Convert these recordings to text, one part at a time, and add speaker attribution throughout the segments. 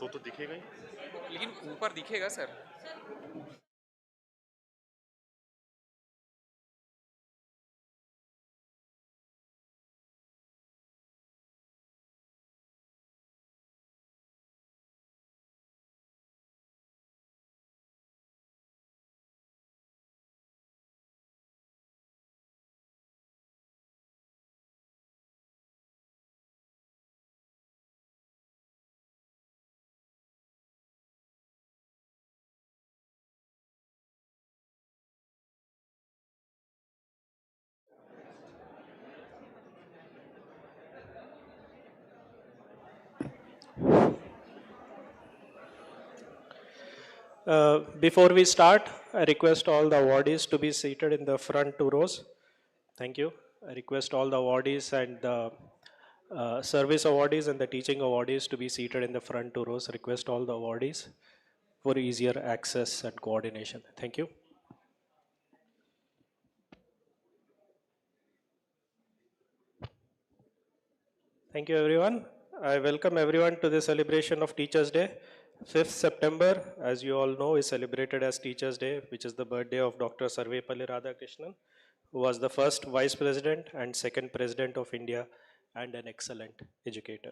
Speaker 1: तो दिखेगा ही।
Speaker 2: लेकिन ऊपर दिखेगा sir.
Speaker 3: Before we start, I request all the awardees to be seated in the front two rows. Thank you. I request all the awardees and the service awardees and the teaching awardees to be seated in the front two rows. Request all the awardees for easier access and coordination. Thank you. Thank you, everyone. I welcome everyone to the celebration of Teachers' Day. 5th September, as you all know, is celebrated as Teachers' Day, which is the birthday of Dr. Sarvepalli Radhakrishnan, who was the first Vice President and second President of India and an excellent educator.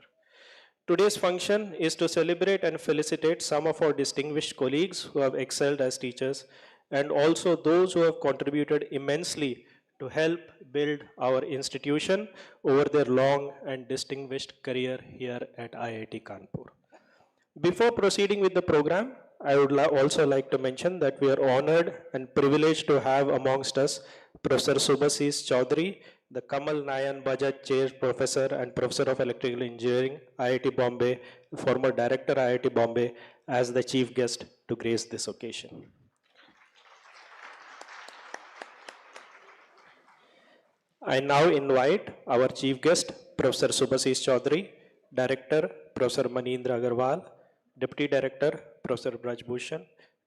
Speaker 3: Today's function is to celebrate and felicitate some of our distinguished colleagues who have excelled as teachers and also those who have contributed immensely to help build our institution over their long and distinguished career here at IIT Kanpur. Before proceeding with the program, I would also like to mention that we are honored and privileged to have amongst us Professor Subhasis Chaudhuri, the Kamal Nayan Bajaj Chair Professor and Professor of Electrical Engineering, IIT Bombay, former Director IIT Bombay, as the chief guest to grace this occasion. I now invite our chief guest, Professor Subhasis Chaudhuri, Director, Professor Manindra Agarwal, Deputy Director, Professor Braj Bhushan,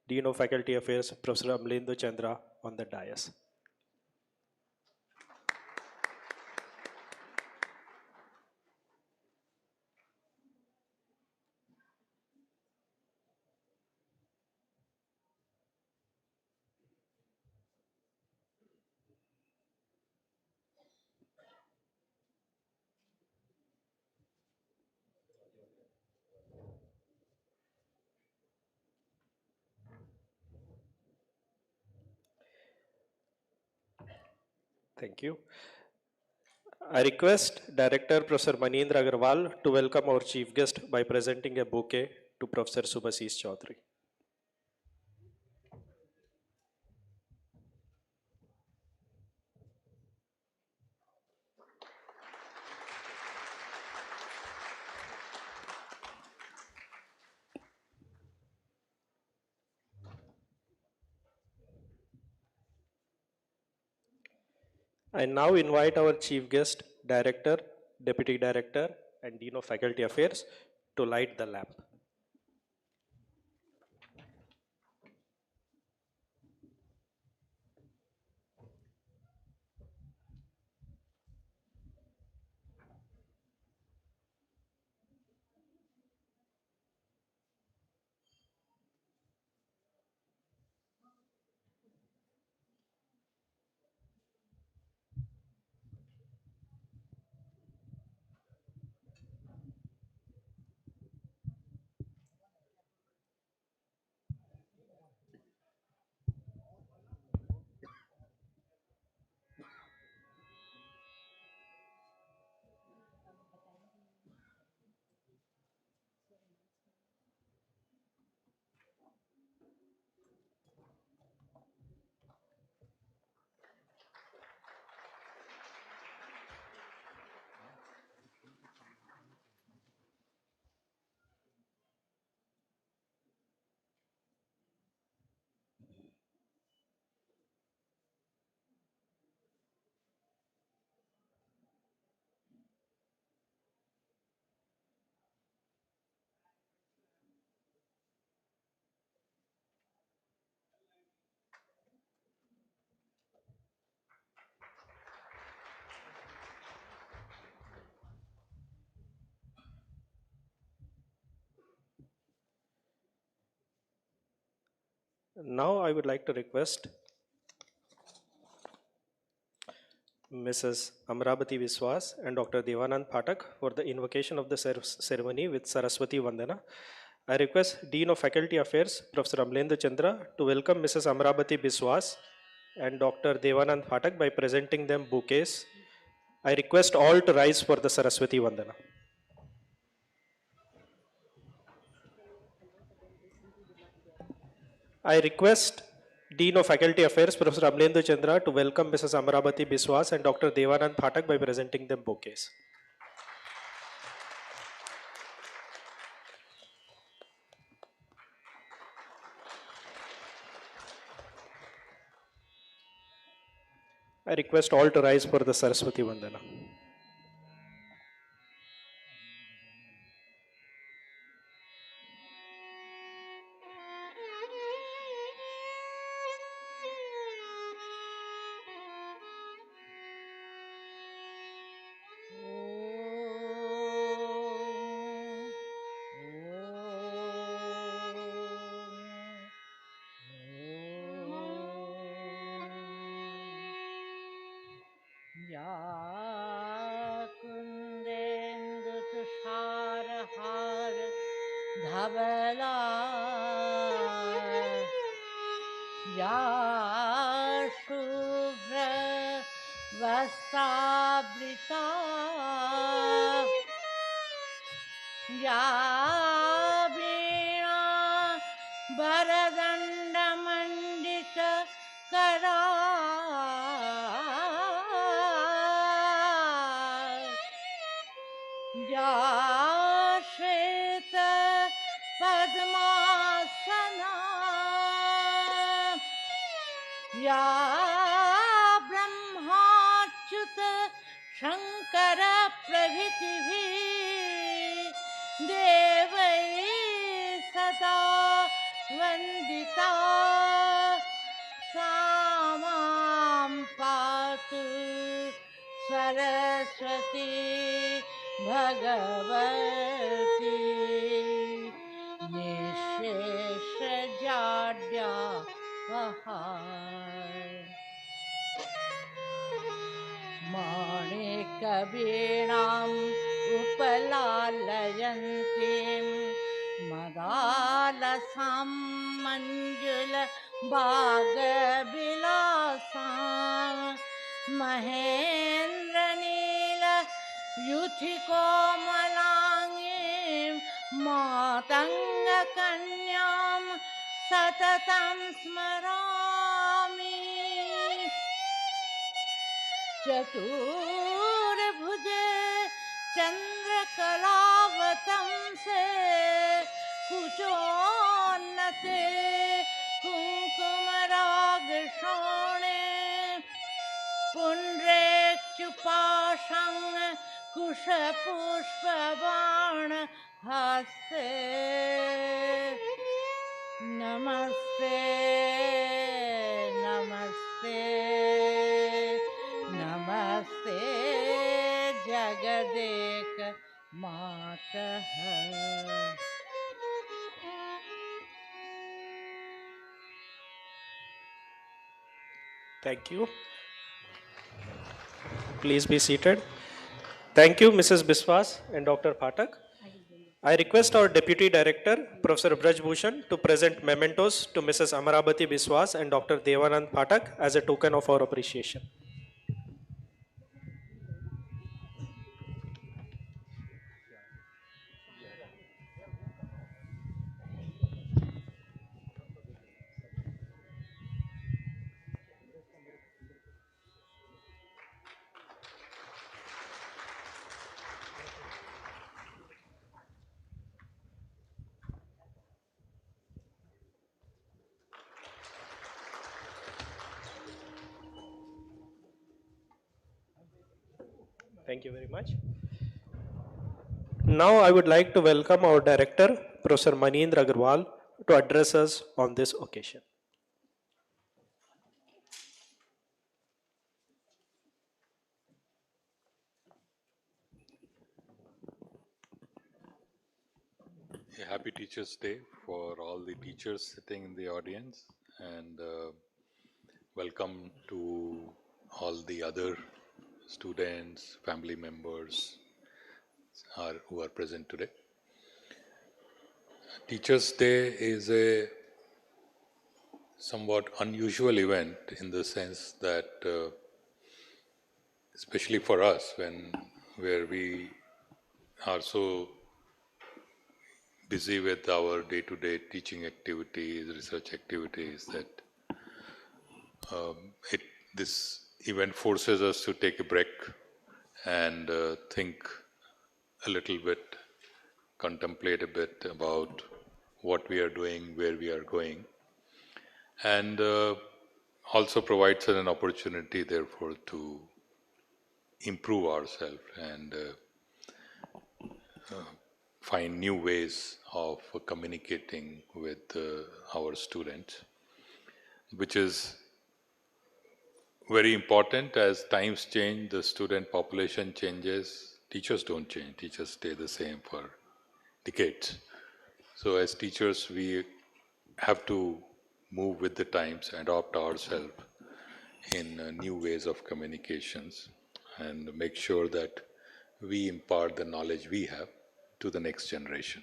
Speaker 3: Dean of Faculty Affairs, Professor Amlendu Chandra on the dais. Thank you. I request Director Professor Manindra Agarwal to welcome our chief guest by presenting a bouquet to Professor Subhasis Chaudhuri. I now invite our chief guest, Director, Deputy Director, and Dean of Faculty Affairs to light the lamp. Now I would like to request Mrs. Amrabati Viswas and Dr. Devanand Phatak for the invocation of the ceremony with Saraswati Vandana. I request Dean of Faculty Affairs, Professor Amlendu Chandra, to welcome Mrs. Amrabati Biswas and Dr. Devanand Phatak by presenting them bouquets. I request all to rise for the Saraswati Vandana. I request Dean of Faculty Affairs, Professor Amlendu Chandra, to welcome Mrs. Amrabati Biswas and Dr. Devanand Phatak by presenting them bouquets. I request all to rise for the Saraswati Vandana.
Speaker 1: कुंदेन्दु तुषारहार धवला या शुभ्र वस्त्रावृता या वीणा वरदण्डमण्डित करा या श्वेत पद्मासना या ब्रह्माच्युत शंकर प्रभृतिभिः देवैः सदा वन्दिता सा मां पातु सरस्वती भगवती निःशेषजाड्यापहार माणिकवीणाम् उपलालयन्तीं मदालसां मञ्जुलभागविलासां महेन्द्रनील युथिकोमलाङ्गीं मातङ्गकन्यां सततं स्मरामि चतुर्भुजे चन्द्रकलावतंसे कुचोन्नते कुङ्कुमरागशोणे पुण्ड्रेक्षुपाशं कुशपुष्पबाणहस्ते नमस्ते नमस्ते नमस्ते जगदेक मातः
Speaker 3: Thank you. Please be seated. Thank you, Mrs. Biswas and Dr. Phatak. I request our Deputy Director, Professor Braj Bhushan, to present mementos to Mrs. Amarabati Biswas and Dr. Devanand Phatak as a token of our appreciation. Thank you very much. Now I would like to welcome our Director, Professor Manindra Agarwal, to address us on this occasion.
Speaker 2: A happy Teachers' Day for all the teachers sitting in the audience and welcome to all the other students, family members who are present today. Teachers' Day is a somewhat unusual event in the sense that, especially for us, where we are so busy with our day-to-day teaching activities, research activities, that it this event forces us to take a break and think a little bit, contemplate a bit about what we are doing, where we are going, and also provides us an opportunity, therefore, to improve ourselves and find new ways of communicating with our students, which is very important. As times change, the student population changes, teachers don't change, teachers stay the same for decades. So as teachers, we have to move with the times, adopt ourselves in new ways of communications, and make sure that we impart the knowledge we have to the next generation.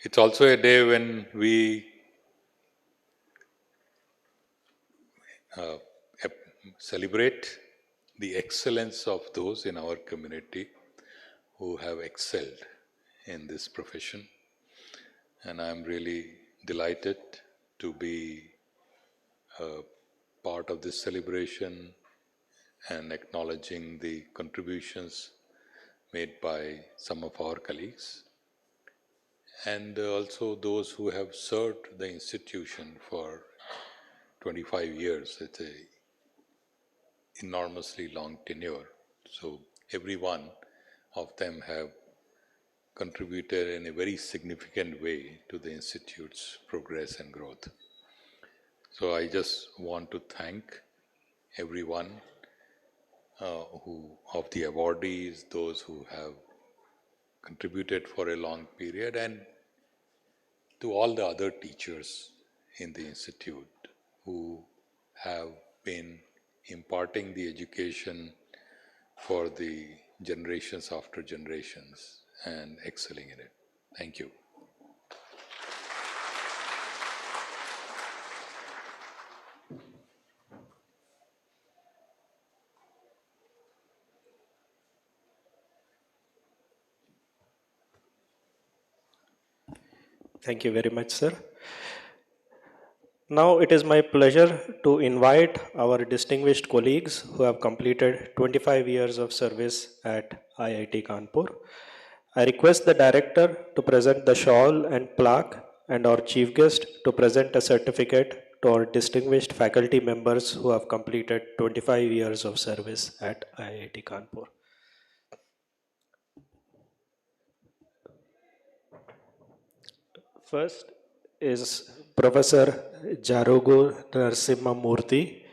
Speaker 2: It's also a day when we celebrate the excellence of those in our community who have excelled in this profession. And I'm really delighted to be part of this celebration and acknowledging the contributions made by some of our colleagues, and also those who have served the institution for 25 years. It's a enormously long tenure. So every one of them have contributed in a very significant way to the institute's progress and growth. So I just want to thank everyone who of the awardees, those who have contributed for a long period, and to all the other teachers in the institute who have been imparting the education for the generations after generations and excelling in it. Thank you.
Speaker 3: Thank you very much, sir. Now it is my pleasure to invite our distinguished colleagues who have completed 25 years of service at IIT Kanpur. I request the director to present the shawl and plaque, and our chief guest to present a certificate to our distinguished faculty members who have completed 25 years of service at IIT Kanpur. First is Professor Jarogu Narasimha Murthy,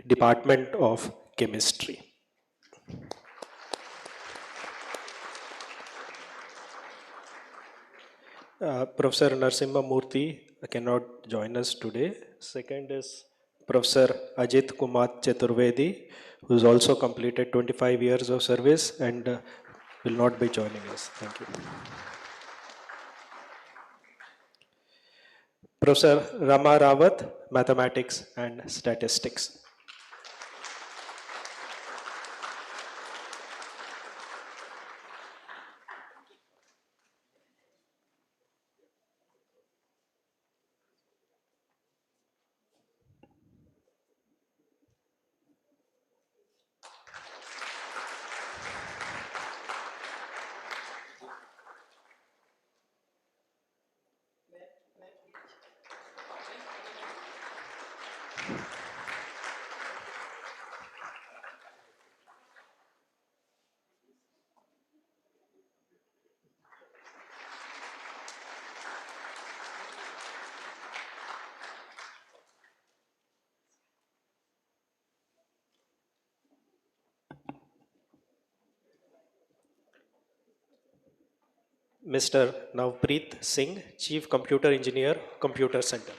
Speaker 3: Department of Chemistry. Professor Narasimha Murthy cannot join us today. Second is Professor Ajit Kumar Chaturvedi, who has also completed 25 years of service and will not be joining us. Thank you. Professor Rama Rawat, Mathematics and Statistics. Mr. Navpreet Singh, Chief Computer Engineer, Computer Center.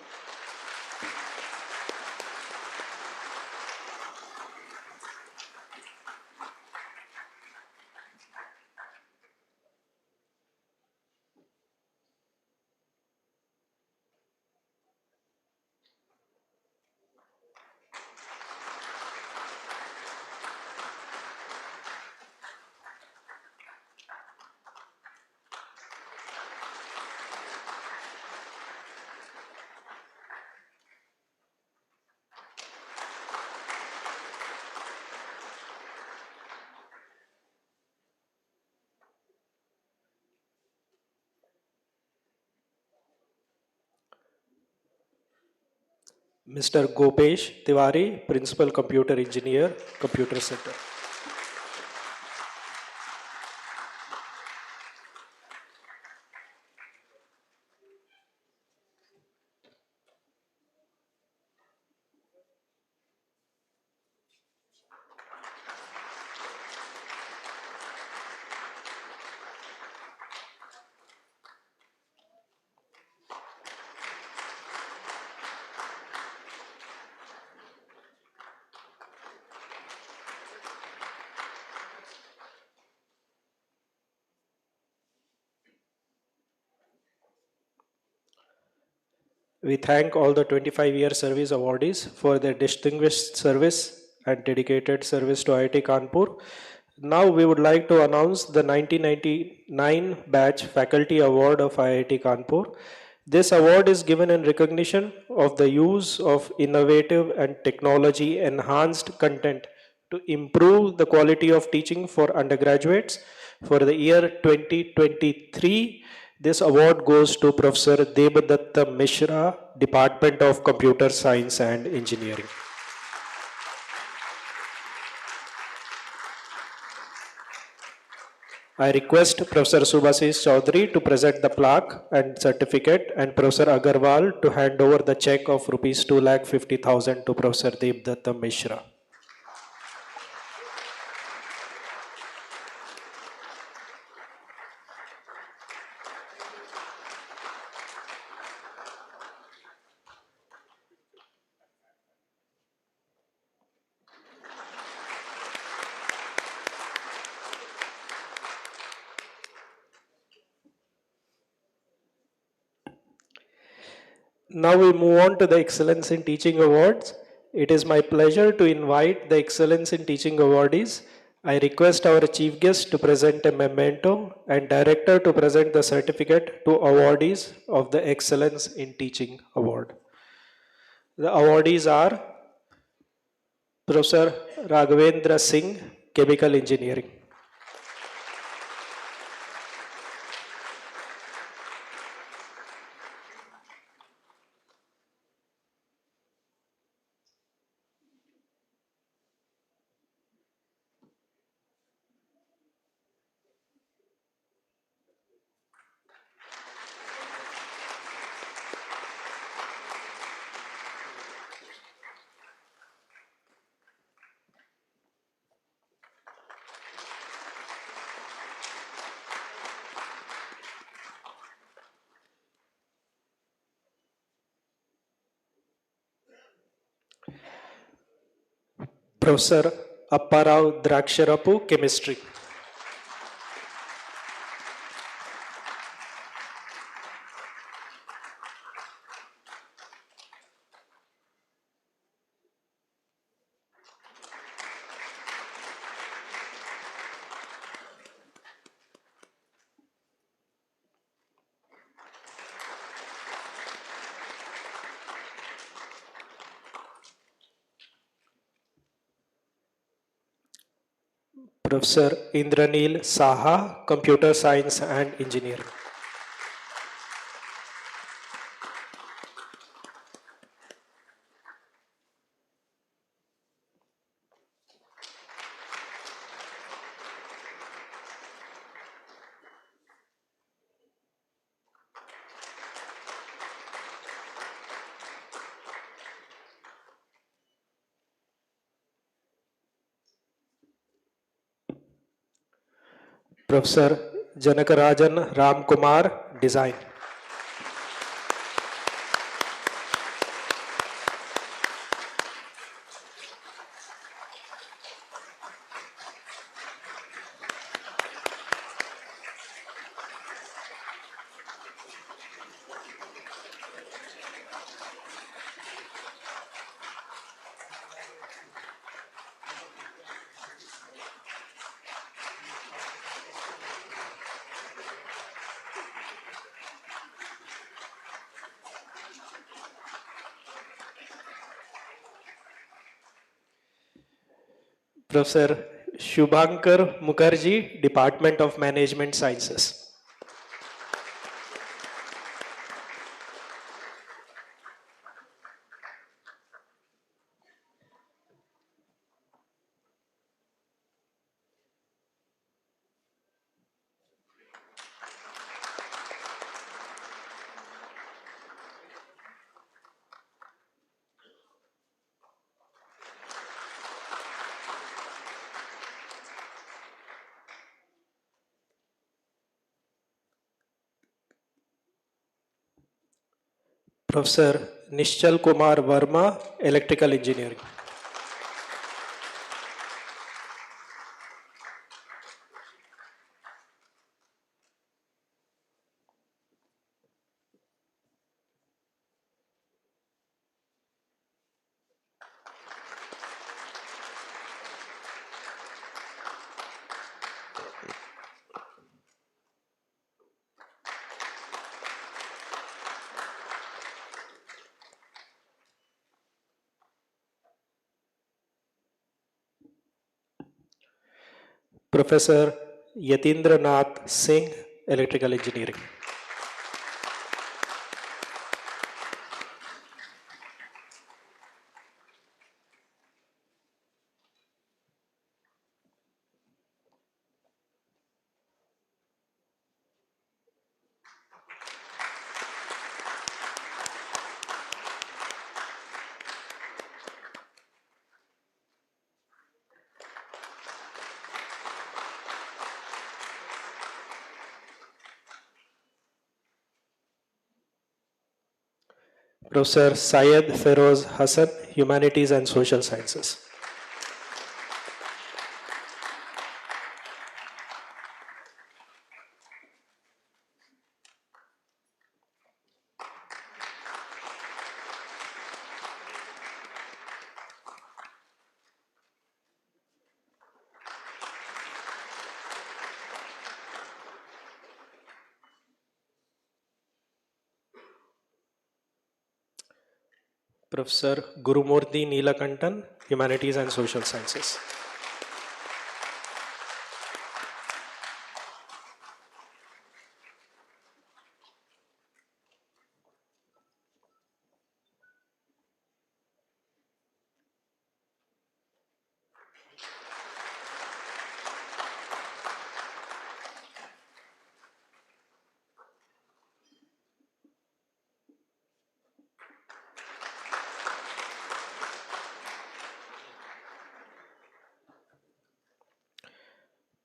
Speaker 3: Mr. Gopesh Tiwari, Principal Computer Engineer, Computer Center. We thank all the 25-year service awardees for their distinguished service and dedicated service to IIT Kanpur. Now we would like to announce the 1999 batch faculty award of IIT Kanpur. This award is given in recognition of the use of innovative and technology enhanced content to improve the quality of teaching for undergraduates. For the year 2023, this award goes to Professor Debadatta Mishra, Department of Computer Science and Engineering. I request Professor Subhasis Chaudhuri to present the plaque and certificate and Professor Agarwal to hand over the check of rupees 2,50,000 to Professor Debadatta Mishra. Now we move on to the Excellence in Teaching Awards. It is my pleasure to invite the Excellence in Teaching awardees. I request our chief guest to present a memento and director to present the certificate to awardees of the Excellence in Teaching Award. The awardees are Professor Raghavendra Singh, Chemical Engineering. Professor Apparao Draksharapu, Chemistry. Professor Indranil Saha, Computer Science and Engineering. Professor Janakarajan Ram Kumar, Design. Professor Shubhankar Mukherjee, Department of Management Sciences. Professor Nishchal Kumar Verma, Electrical Engineering. Professor Yatindra Nath Singh, Electrical Engineering. Professor Syed Feroz Hassan, Humanities and Social Sciences. Professor Gurumurthy Neelakantan, Humanities and Social Sciences.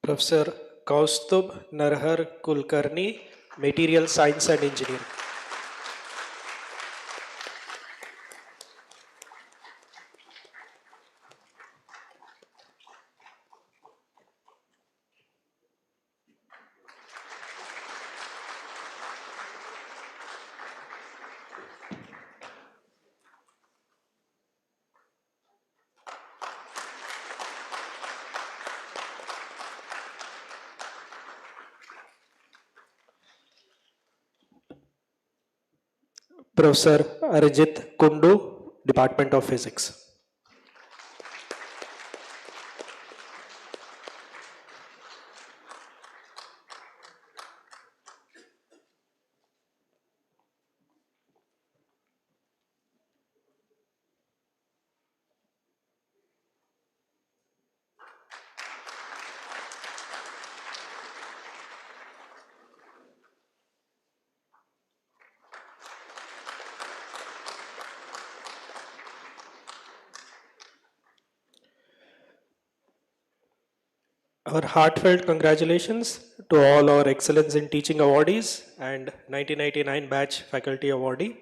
Speaker 3: Professor Kaustubh Narhar Kulkarni, Material Science and Engineering. Professor Arjit Kundu, Department of Physics. Our heartfelt congratulations to all our Excellence in Teaching awardees and 1999 batch faculty awardee.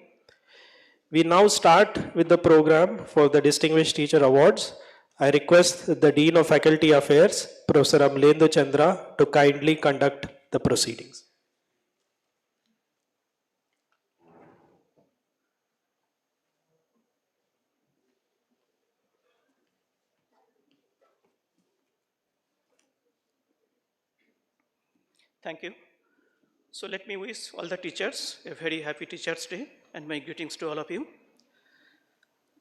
Speaker 3: We now start with the program for the Distinguished Teacher Awards. I request the Dean of Faculty Affairs, Professor Amlendu Chandra, to kindly conduct the proceedings.
Speaker 4: Thank you. So let me wish all the teachers a very happy Teachers' Day and my greetings to all of you.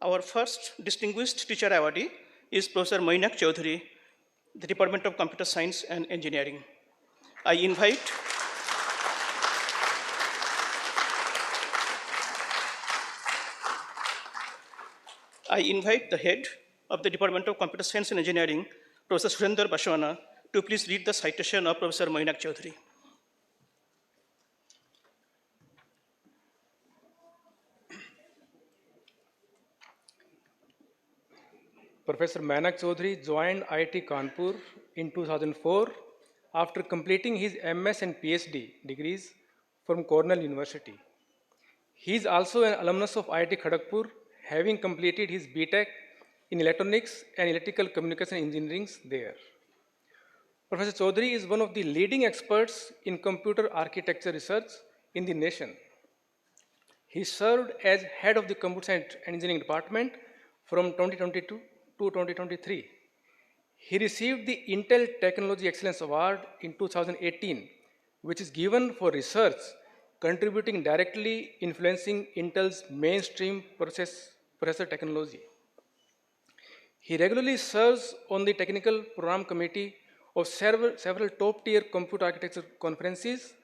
Speaker 4: Our first distinguished teacher awardee is Professor Moinak Chaudhuri, the Department of Computer Science and Engineering. I invite the head of the Department of Computer Science and Engineering, Professor Surendra Baswana, to please read the citation of Professor Moinak Chaudhuri.
Speaker 5: Professor Manak Chaudhuri joined IIT Kanpur in 2004 after completing his MS and PhD degrees from Cornell University. He is also an alumnus of IIT Kharagpur, having completed his BTech in Electronics and Electrical Communication Engineering there. Professor Chaudhuri is one of the leading experts in computer architecture research in the nation. He served as head of the Computer Science and Engineering Department from 2022 to 2023. He received the Intel Technology Excellence Award in 2018, which is given for research contributing directly influencing Intel's mainstream processor technology. He regularly serves on the technical program committee of several top-tier computer architecture conferences.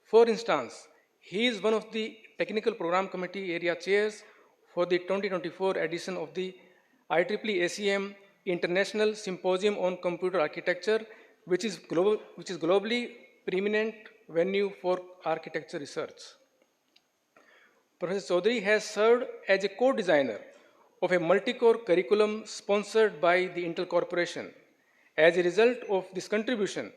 Speaker 5: For instance, he is one of the technical program committee area chairs for the 2024 edition of the IEEE ACM International Symposium on Computer Architecture, which is globally preeminent venue for architecture research. Professor Chaudhuri has served as a co-designer of a multi-core curriculum sponsored by the Intel Corporation. As a result of this contribution,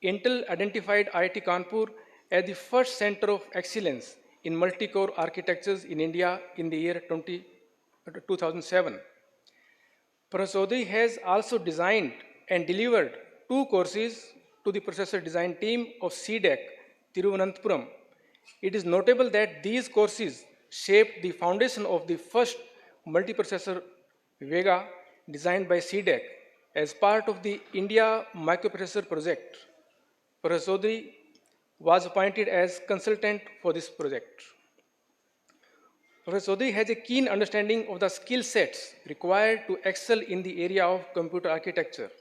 Speaker 5: Intel identified IIT Kanpur as the first center of excellence in multi-core architectures in India in the year 2007. Professor Chaudhuri has also designed and delivered 2 courses to the processor design team of CDEC, Thiruvananthapuram. It is notable that these courses shaped the foundation of the first multiprocessor Vega designed by CDEC as part of the India Microprocessor project. Professor Chaudhuri was appointed as consultant for this project. Professor Chaudhuri has a keen understanding of the skill sets required to excel in the area of computer architecture.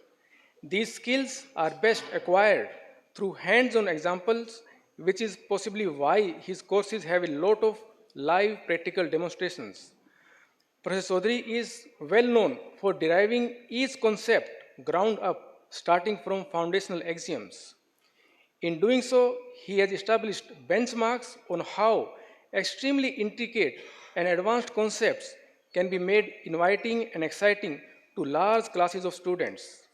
Speaker 5: These skills are best acquired through hands-on examples, which is possibly why his courses have a lot of live practical demonstrations. Professor Chaudhuri is well known for deriving each concept ground up, starting from foundational axioms. In doing so, he has established benchmarks on how extremely intricate and advanced concepts can be made inviting and exciting to large classes of students.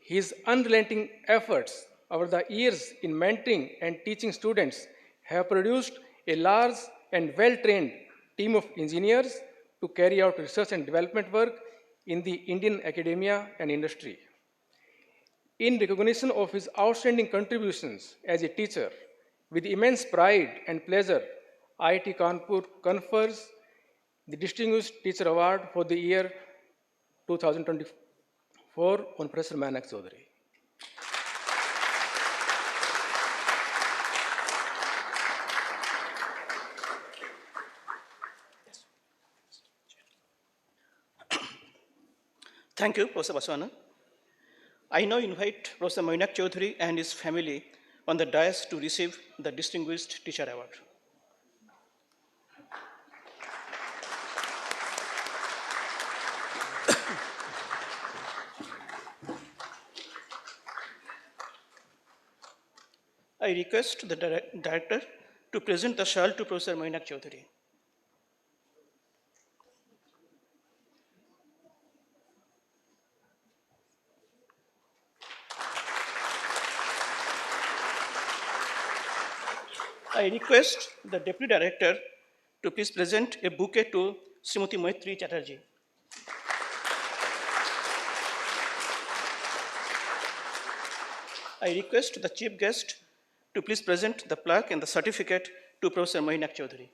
Speaker 5: His unrelenting efforts over the years in mentoring and teaching students have produced a large and well-trained team of engineers to carry out research and development work in the Indian academia and industry. In recognition of his outstanding contributions as a teacher, with immense pride and pleasure, IIT Kanpur confers the Distinguished Teacher Award for the year 2024 on Professor Manak Chaudhuri.
Speaker 4: Thank you, Professor Baswana. I now invite Professor Moinak Chaudhuri and his family on the dais to receive the Distinguished Teacher Award. I request the director to present the shawl to Professor Moinak Chaudhuri. I request the Deputy Director to please present a bouquet to Srimati Maitri Chatterjee. I request the Chief Guest to please present the plaque and the certificate to Professor Mainak Chaudhuri.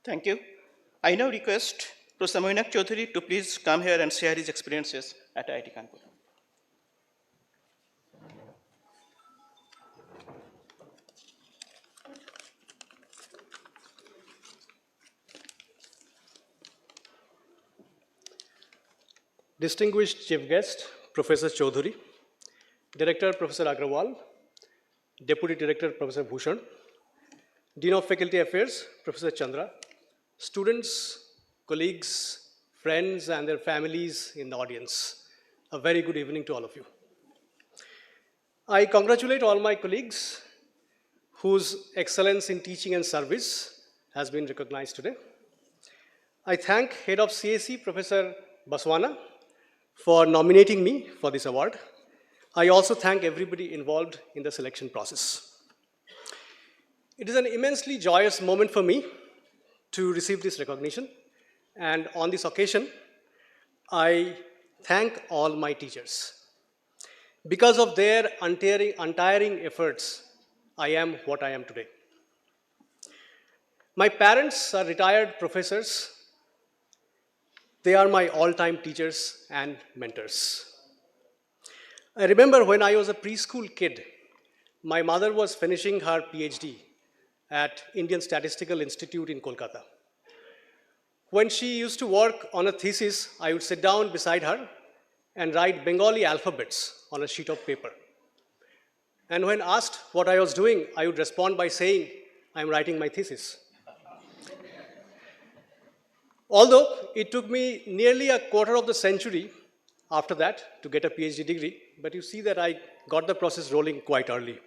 Speaker 4: Thank you. I now request Professor Mainak Chaudhuri to please come here and share his experiences at IIT Kanpur.
Speaker 6: Distinguished Chief Guest, Professor Chaudhuri, Director Professor Agrawal, Deputy Director Professor Bhushan, Dean of Faculty Affairs Professor Chandra, students, colleagues, friends and their families in the audience, a very good evening to all of you. I congratulate all my colleagues whose excellence in teaching and service has been recognized today. I thank Head of CAC, Professor Baswana, for nominating me for this award. I also thank everybody involved in the selection process. It is an immensely joyous moment for me to receive this recognition, and on this occasion, I thank all my teachers. Because of their untiring efforts, I am what I am today. My parents are retired professors. They are my all-time teachers and mentors. I remember when I was a preschool kid, my mother was finishing her PhD at Indian Statistical Institute in Kolkata. When she used to work on a thesis, I would sit down beside her and write Bengali alphabets on a sheet of paper. And when asked what I was doing, I would respond by saying, I'm writing my thesis. Although it took me nearly a quarter of the century after that to get a PhD degree, but you see that I got the process rolling quite early.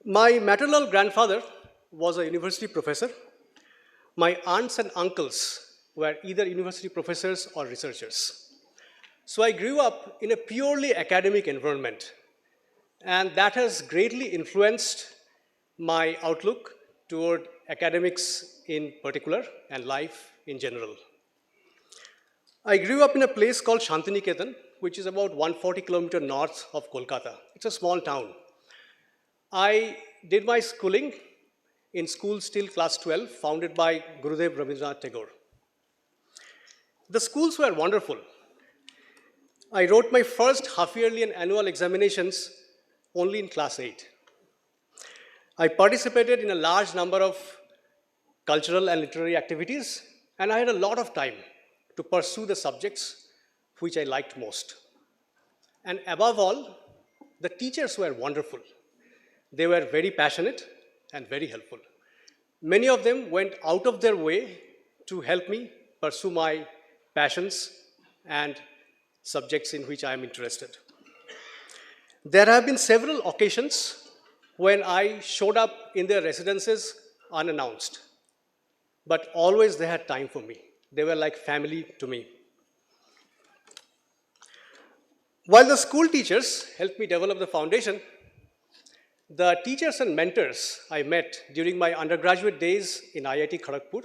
Speaker 6: My maternal grandfather was a university professor. My aunts and uncles were either university professors or researchers. So I grew up in a purely academic environment, and that has greatly influenced my outlook toward academics in particular and life in general. I grew up in a place called Shantiniketan, which is about 140 kilometers north of Kolkata. It's a small town. I did my schooling in school till class 12, founded by Gurudev Rabindranath Tagore. The schools were wonderful. I wrote my first half-yearly and annual examinations only in class 8. I participated in a large number of cultural and literary activities, and I had a lot of time to pursue the subjects which I liked most. And above all, the teachers were wonderful. They were very passionate and very helpful. Many of them went out of their way to help me pursue my passions and subjects in which I am interested. There have been several occasions when I showed up in their residences unannounced, but always they had time for me. They were like family to me. While the school teachers helped me develop the foundation, the teachers and mentors I met during my undergraduate days in IIT Kharagpur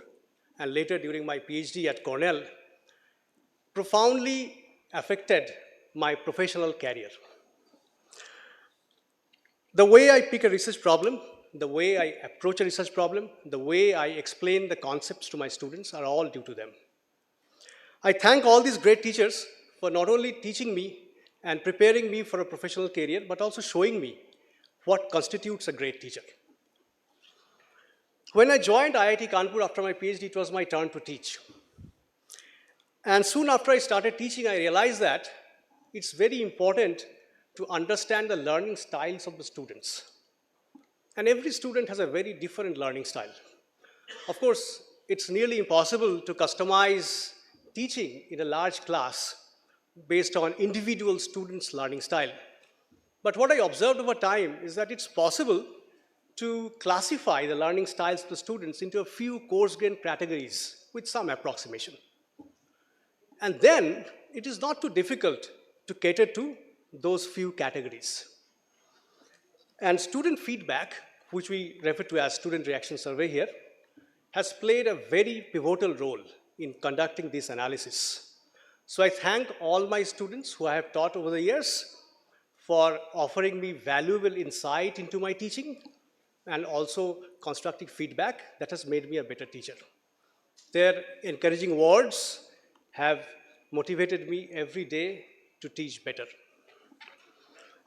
Speaker 6: and later during my PhD at Cornell profoundly affected my professional career. The way I pick a research problem, the way I approach a research problem, the way I explain the concepts to my students are all due to them. I thank all these great teachers for not only teaching me and preparing me for a professional career, but also showing me what constitutes a great teacher. When I joined IIT Kanpur after my PhD, it was my turn to teach. And soon after I started teaching, I realized that it's very important to understand the learning styles of the students. And every student has a very different learning style. Of course, it's nearly impossible to customize teaching in a large class based on individual students' learning style. But what I observed over time is that it's possible to classify the learning styles of the students into a few coarse-grained categories with some approximation. And then it is not too difficult to cater to those few categories. And student feedback, which we refer to as student reaction survey here, has played a very pivotal role in conducting this analysis. So I thank all my students who I have taught over the years for offering me valuable insight into my teaching and also constructive feedback that has made me a better teacher. Their encouraging words have motivated me every day to teach better.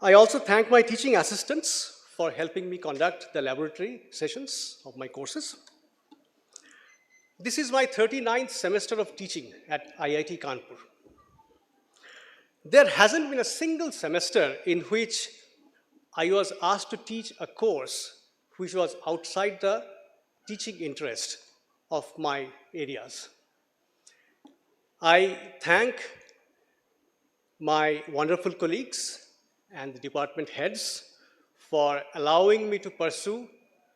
Speaker 6: I also thank my teaching assistants for helping me conduct the laboratory sessions of my courses. This is my 39th semester of teaching at IIT Kanpur. There hasn't been a single semester in which I was asked to teach a course which was outside the teaching interest of my areas. I thank my wonderful colleagues and the department heads for allowing me to pursue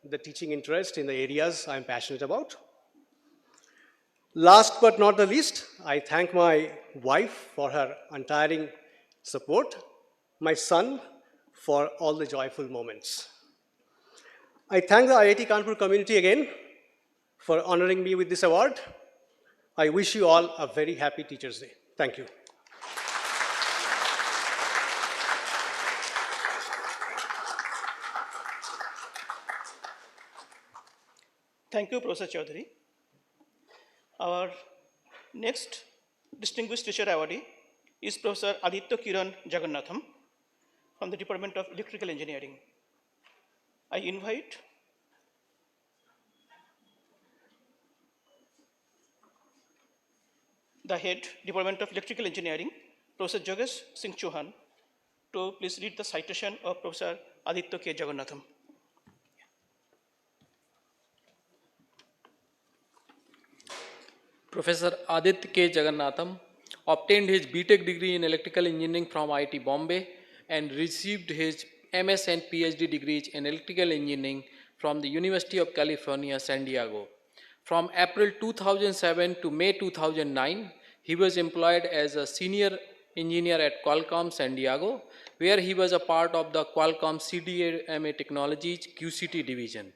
Speaker 6: the teaching interest in the areas I'm passionate about. Last but not the least, I thank my wife for her untiring support, my son for all the joyful moments. I thank the IIT Kanpur community again for honoring me with this award. I wish you all a very happy Teachers' Day. Thank you.
Speaker 4: Thank you, Professor Chaudhuri. Our next distinguished teacher awardee is Professor Aditya Kiran Jagannatham from the Department of Electrical Engineering. I invite the head, Department of Electrical Engineering, Professor Jogesh Singh Chauhan, to please read the citation of Professor Aditya K. Jagannatham.
Speaker 7: Professor Aditya K. Jagannatham obtained his BTech degree in electrical engineering from IIT Bombay and received his MS and PhD degrees in electrical engineering from the University of California, San Diego. From April 2007 to May 2009, he was employed as a senior engineer at Qualcomm, San Diego, where he was a part of the Qualcomm CDMA Technologies QCT division.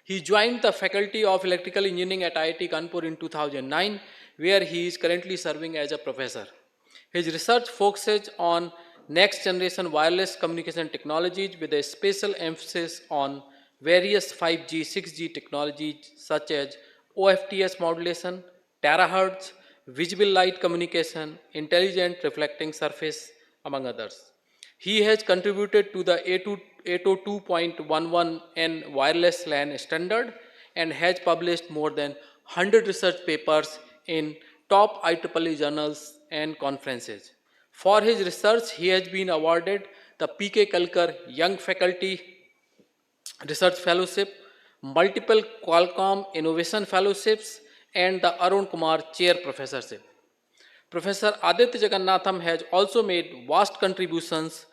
Speaker 7: He joined the Faculty of Electrical Engineering at IIT Kanpur in 2009, where he is currently serving as a professor. His research focuses on next generation wireless communication technologies with a special emphasis on various 5G, 6G technologies such as OFTS modulation, terahertz, visible light communication, intelligent reflecting surface, among others. He has contributed to the 802.11n wireless LAN standard and has published more than 100 research papers in top IEEE journals and conferences. For his research, he has been awarded the P.K. Kalkar Young Faculty Research Fellowship, multiple Qualcomm Innovation Fellowships, and the Arun Kumar Chair Professorship. Professor Aditya Jagannatham has also made vast contributions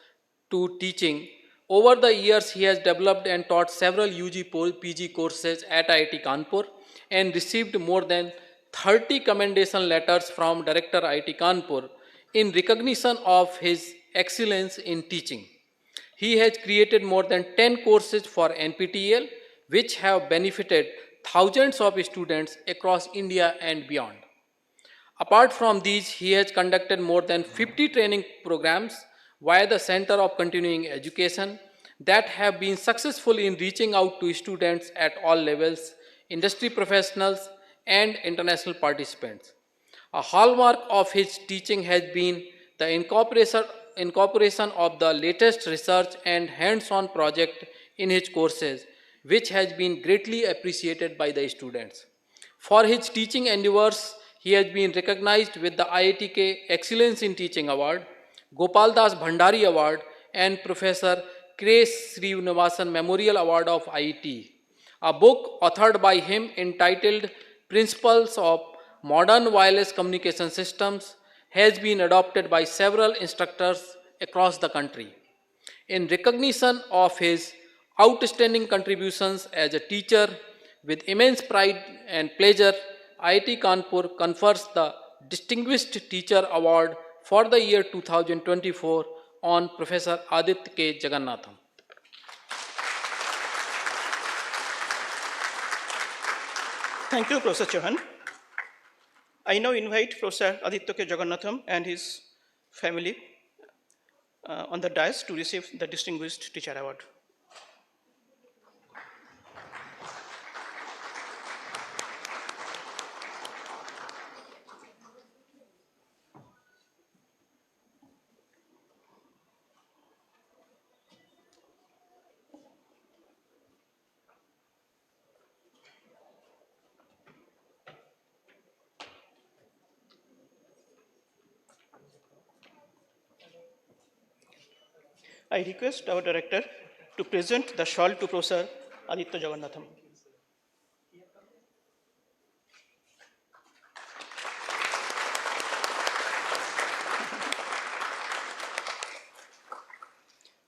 Speaker 7: to teaching. Over the years, he has developed and taught several UG PG courses at IIT Kanpur and received more than 30 commendation letters from Director IIT Kanpur in recognition of his excellence in teaching. He has created more than 10 courses for NPTEL, which have benefited thousands of students across India and beyond. Apart from these, he has conducted more than 50 training programs via the Center of Continuing Education that have been successful in reaching out to students at all levels, industry professionals, and international participants. A hallmark of his teaching has been the incorporation of the latest research and hands-on project in his courses, which has been greatly appreciated by the students. For his teaching endeavors, he has been recognized with the IITK Excellence in Teaching Award, Gopal Das Bhandari Award, and Professor K. Srinivasan Memorial Award of IIT. A book authored by him entitled Principles of Modern Wireless Communication Systems has been adopted by several instructors across the country. In recognition of his outstanding contributions as a teacher, with immense pride and pleasure, IIT Kanpur confers the Distinguished Teacher Award for the year 2024 on Professor Aditya K. Jagannatham.
Speaker 4: Thank you, Professor Chauhan. I now invite Professor Aditya K. Jagannatham and his family on the dais to receive the Distinguished Teacher Award. I request our director to present the shawl to Professor Aditya Jagannatham.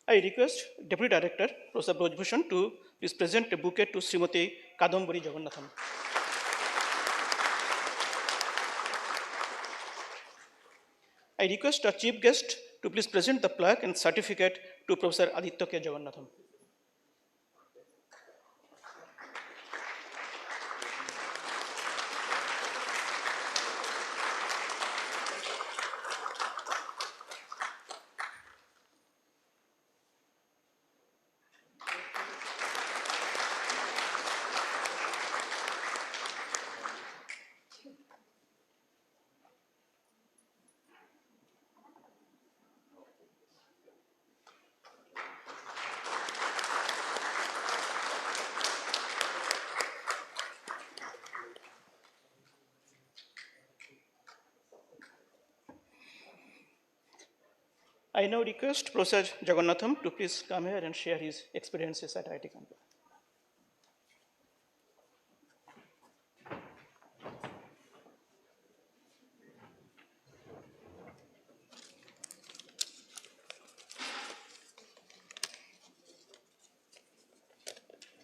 Speaker 4: I request Deputy Director Professor Brojbhushan to please present a bouquet to Srimati Kadambari Jagannatham. I request our chief guest to please present the plaque and certificate to Professor Aditya K. Jagannatham. I now request Professor Jagannatham to please come here and share his experiences at IIT Kanpur.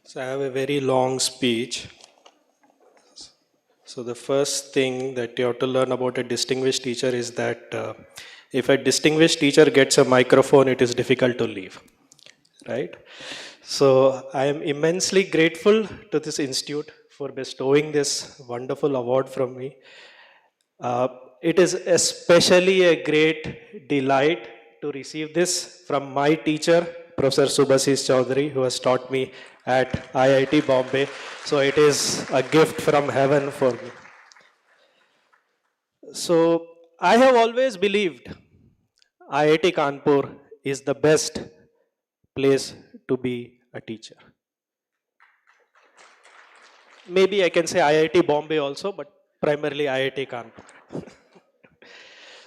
Speaker 3: So I have a very long speech. So the first thing that you have to learn about a distinguished teacher is that if a distinguished teacher gets a microphone, it is difficult to leave, right? So I am immensely grateful to this institute for bestowing this wonderful award from me. It is especially a great delight to receive this from my teacher, Professor Subhasis Chaudhuri, who has taught me at IIT Bombay. So it is a gift from heaven for me. So I have always believed IIT Kanpur is the best place to be a teacher. Maybe I can say IIT Bombay also, but primarily IIT Kanpur.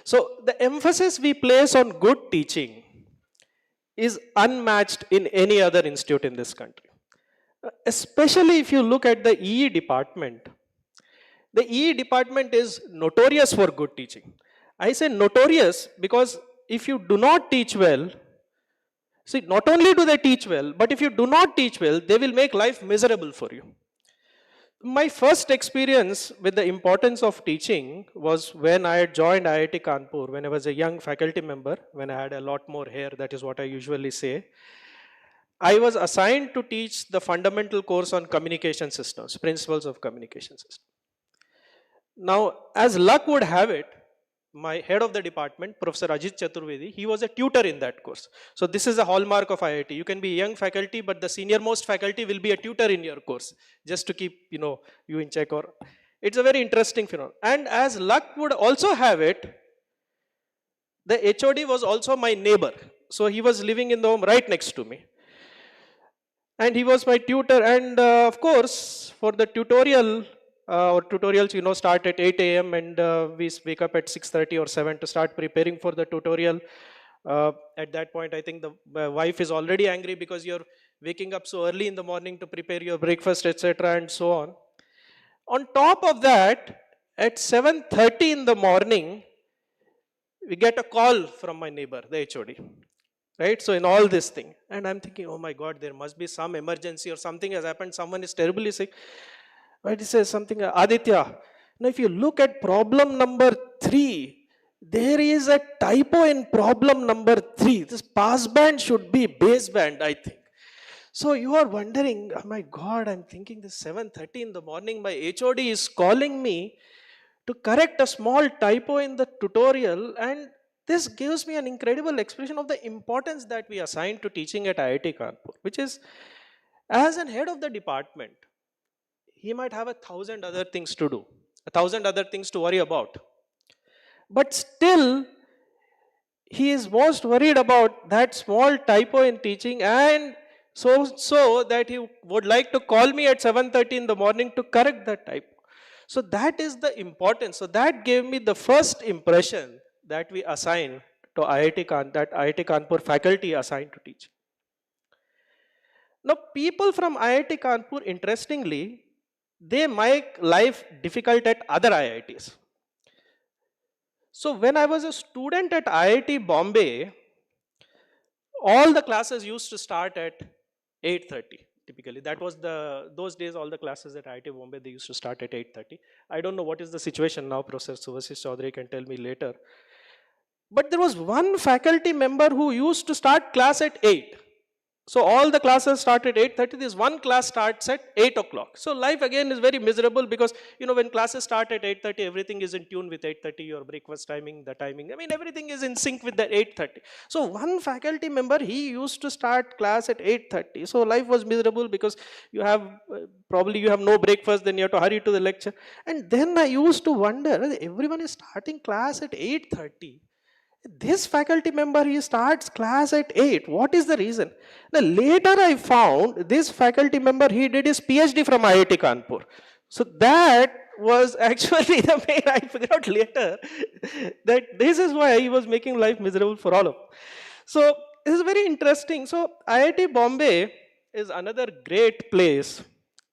Speaker 3: So the emphasis we place on good teaching is unmatched in any other institute in this country. Especially if you look at the EE department. The EE department is notorious for good teaching. I say notorious because if you do not teach well, see, not only do they teach well, but if you do not teach well, they will make life miserable for you. My first experience with the importance of teaching was when I had joined IIT Kanpur, when I was a young faculty member, when I had a lot more hair, that is what I usually say. I was assigned to teach the fundamental course on communication systems, principles of communication systems. Now, as luck would have it, my head of the department, Professor Ajit Chaturvedi, he was a tutor in that course. So this is a hallmark of IIT. You can be young faculty, but the senior most faculty will be a tutor in your course, just to keep you in check. Or it's a very interesting phenomenon. And as luck would also have it, the HOD was also my neighbor. So he was living in the home right next to me. and he was my tutor. And of course, for the tutorial, our tutorials, start at 8 a.m. and we wake up at 6:30 or 7 to start preparing for the tutorial. At that point, I think the wife is already angry because you're waking up so early in the morning to prepare your breakfast, etc., and so on. On top of that, at 7:30 in the morning, we get a call from my neighbor, the HOD. Right? So in all this thing, and I'm thinking, oh my God, there must be some emergency or something has happened. Someone is terribly sick. But he says something, Aditya, now if you look at problem number 3, there is a typo in problem number 3. This passband should be baseband, I think. So you are wondering, oh my God, I'm thinking this 7:30 in the morning, my HOD is calling me to correct a small typo in the tutorial, and this gives me an incredible expression of the importance that we assign to teaching at IIT Kanpur, which is, as an head of the department, he might have 1,000 other things to do, 1,000 other things to worry about. But still, he is most worried about that small typo in teaching, and so that he would like to call me at 7:30 in the morning to correct that typo. So that is the importance. So that gave me the first impression that we assign to that IIT Kanpur faculty assigned to teach. Now, people from IIT Kanpur, interestingly, they make life difficult at other IITs. So when I was a student at IIT Bombay, all the classes used to start at 8:30 typically. That was those days, all the classes at IIT Bombay, they used to start at 8:30. I don't know what is the situation now, Professor Subhasish Chaudhuri can tell me later. But there was one faculty member who used to start class at 8. So all the classes start at 8:30. This one class starts at 8 o'clock. So life again is very miserable because, when classes start at 8:30, everything is in tune with 8:30, your breakfast timing, the timing. I mean, everything is in sync with the 8:30. So one faculty member, he used to start class at 8:30. So life was miserable because you have, probably you have no breakfast, then you have to hurry to the lecture. And then I used to wonder, everyone is starting class at 8:30. This faculty member, he starts class at 8. What is the reason? Now, later I found this faculty member, he did his PhD from IIT Kanpur. So that was actually the main, I figured out later that this is why he was making life miserable for all of us. So this is very interesting. So IIT Bombay is another great place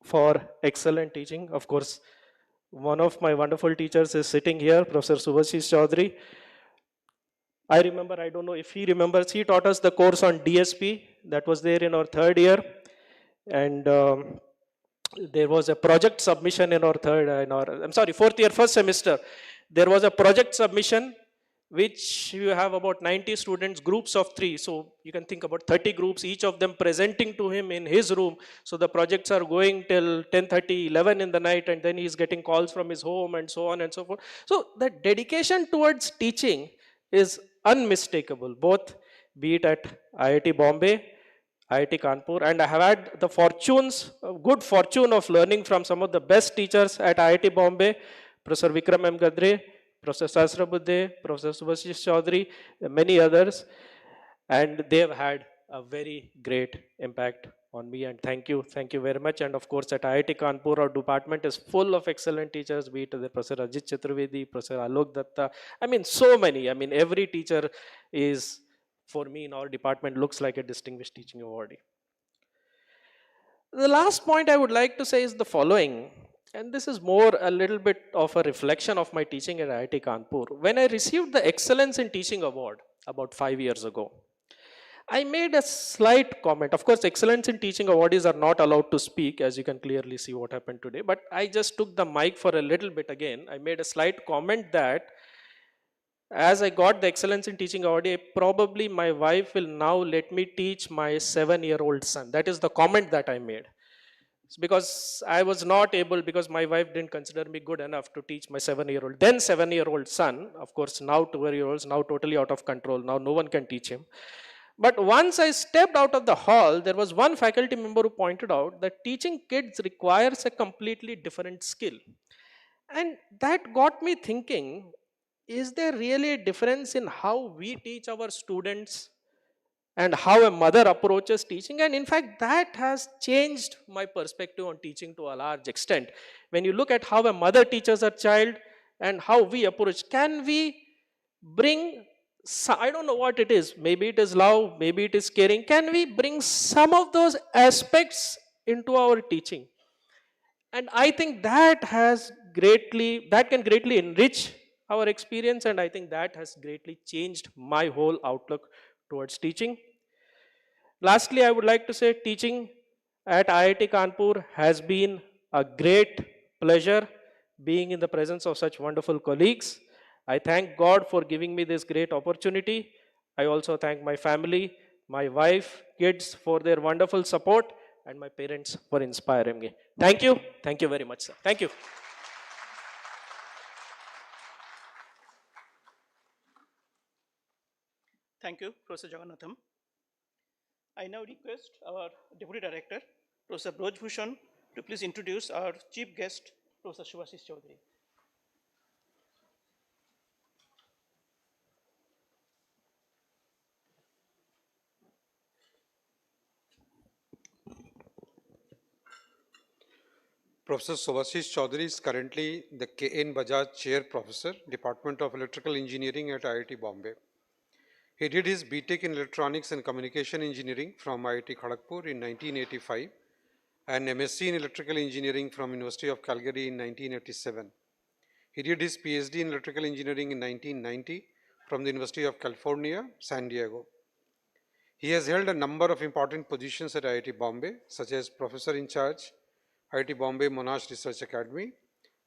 Speaker 3: for excellent teaching. Of course, one of my wonderful teachers is sitting here, Professor Subhasish Chaudhuri. I remember, I don't know if he remembers, he taught us the course on DSP that was there in our 3rd year. And there was a project submission in our 4th year, 1st semester. There was a project submission which you have about 90 students, groups of 3. So you can think about 30 groups, each of them presenting to him in his room. So the projects are going till 10:30, 11 in the night, and then he's getting calls from his home and so on and so forth. So the dedication towards teaching is unmistakable, both be it at IIT Bombay, IIT Kanpur, and I have had the good fortune of learning from some of the best teachers at IIT Bombay, Professor Vikram M. Gadre, Professor Sahasrabuddhe, Professor Subhasish Chaudhuri, many others, and they have had a very great impact on me, and thank you very much. And of course, at IIT Kanpur, our department is full of excellent teachers, be it the Professor Ajit Chaturvedi, Professor Alok Datta. I mean, so many. I mean, every teacher is, for me, in our department, looks like a distinguished teaching awardee. The last point I would like to say is the following, and this is more a little bit of a reflection of my teaching at IIT Kanpur. When I received the Excellence in Teaching Award about 5 years ago, I made a slight comment. Of course, Excellence in Teaching awardees are not allowed to speak, as you can clearly see what happened today. But I just took the mic for a little bit again. I made a slight comment that as I got the Excellence in Teaching award, probably my wife will now let me teach my 7-year-old son. That is the comment that I made. It's because I was not able, because my wife didn't consider me good enough to teach my 7-year-old, then 7-year-old son. Of course, now 2-year-olds, now totally out of control. Now no one can teach him. But once I stepped out of the hall, there was one faculty member who pointed out that teaching kids requires a completely different skill. And that got me thinking, is there really a difference in how we teach our students and how a mother approaches teaching. And in fact, that has changed my perspective on teaching to a large extent. When you look at how a mother teaches her child and how we approach, can we bring, I don't know what it is, maybe it is love, maybe it is caring, can we bring some of those aspects into our teaching? And I think that can greatly enrich our experience, and I think that has greatly changed my whole outlook towards teaching. Lastly, I would like to say teaching at IIT Kanpur has been a great pleasure, being in the presence of such wonderful colleagues. I thank God for giving me this great opportunity. I also thank my family, my wife, kids for their wonderful support, and my parents for inspiring me. Thank you. Thank you very much, sir. Thank you.
Speaker 4: Thank you, Professor Jagannatham. I now request our Deputy Director, Professor Broj Bhushan, to please introduce our chief guest, Professor Subhashish Chaudhuri.
Speaker 8: Professor Subhashish Chaudhuri is currently the K.N. Bajaj Chair Professor, Department of Electrical Engineering at IIT Bombay. He did his BTech in Electronics and Communication Engineering from IIT Kharagpur in 1985 and MSc in Electrical Engineering from University of Calgary in 1987. He did his PhD in Electrical Engineering in 1990 from the University of California, San Diego. He has held a number of important positions at IIT Bombay, such as Professor in Charge, IIT Bombay Monash Research Academy,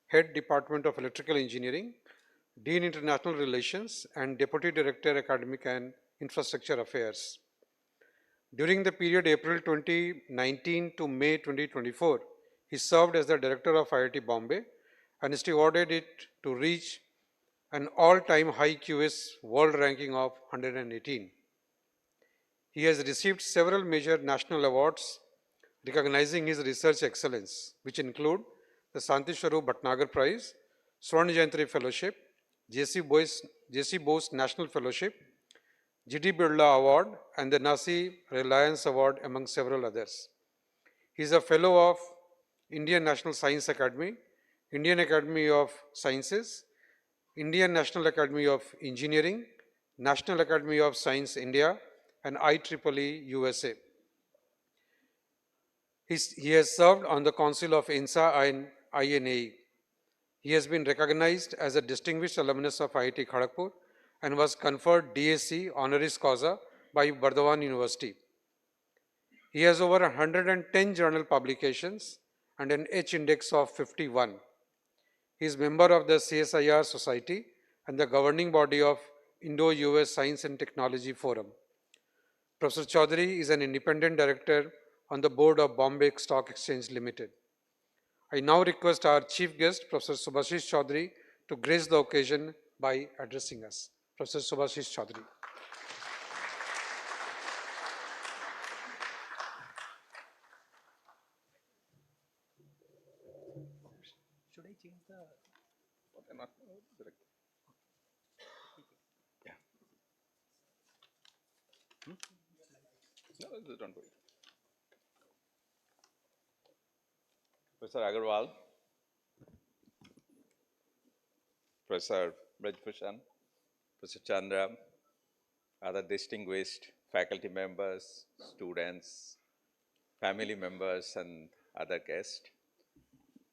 Speaker 8: Head Department of Electrical Engineering, Dean International Relations, and Deputy Director Academic and Infrastructure Affairs. During the period April 2019 to May 2024, he served as the Director of IIT Bombay and stewarded it to reach an all-time high QS world ranking of 118. He has received several major national awards recognizing his research excellence, which include the Santi Swarup Bhatnagar Prize, Swarna Jayantri Fellowship, J.C. Bose National Fellowship, G.D. Birla Award, and the Nasi Reliance Award, among several others. He is a Fellow of Indian National Science Academy, Indian Academy of Sciences, Indian National Academy of Engineering, National Academy of Science India, and IEEE USA. He has served on the Council of INSA and INAE. He has been recognized as a distinguished alumnus of IIT Kharagpur and was conferred DSc honoris causa by Bardhaman University. He has over 110 journal publications and an H index of 51. He is member of the CSIR Society and the governing body of Indo-US Science and Technology Forum. Professor Chaudhuri is an independent director on the board of Bombay Stock Exchange Limited. I now request our chief guest, Professor Subhashish Chaudhuri, to grace the occasion by addressing us. Professor Subhashish Chaudhuri.
Speaker 9: Should I change the... Yeah. No, don't worry. Professor Agarwal, Professor Brajbhushan, Professor Chandra, other distinguished faculty members, students, family members, and other guests.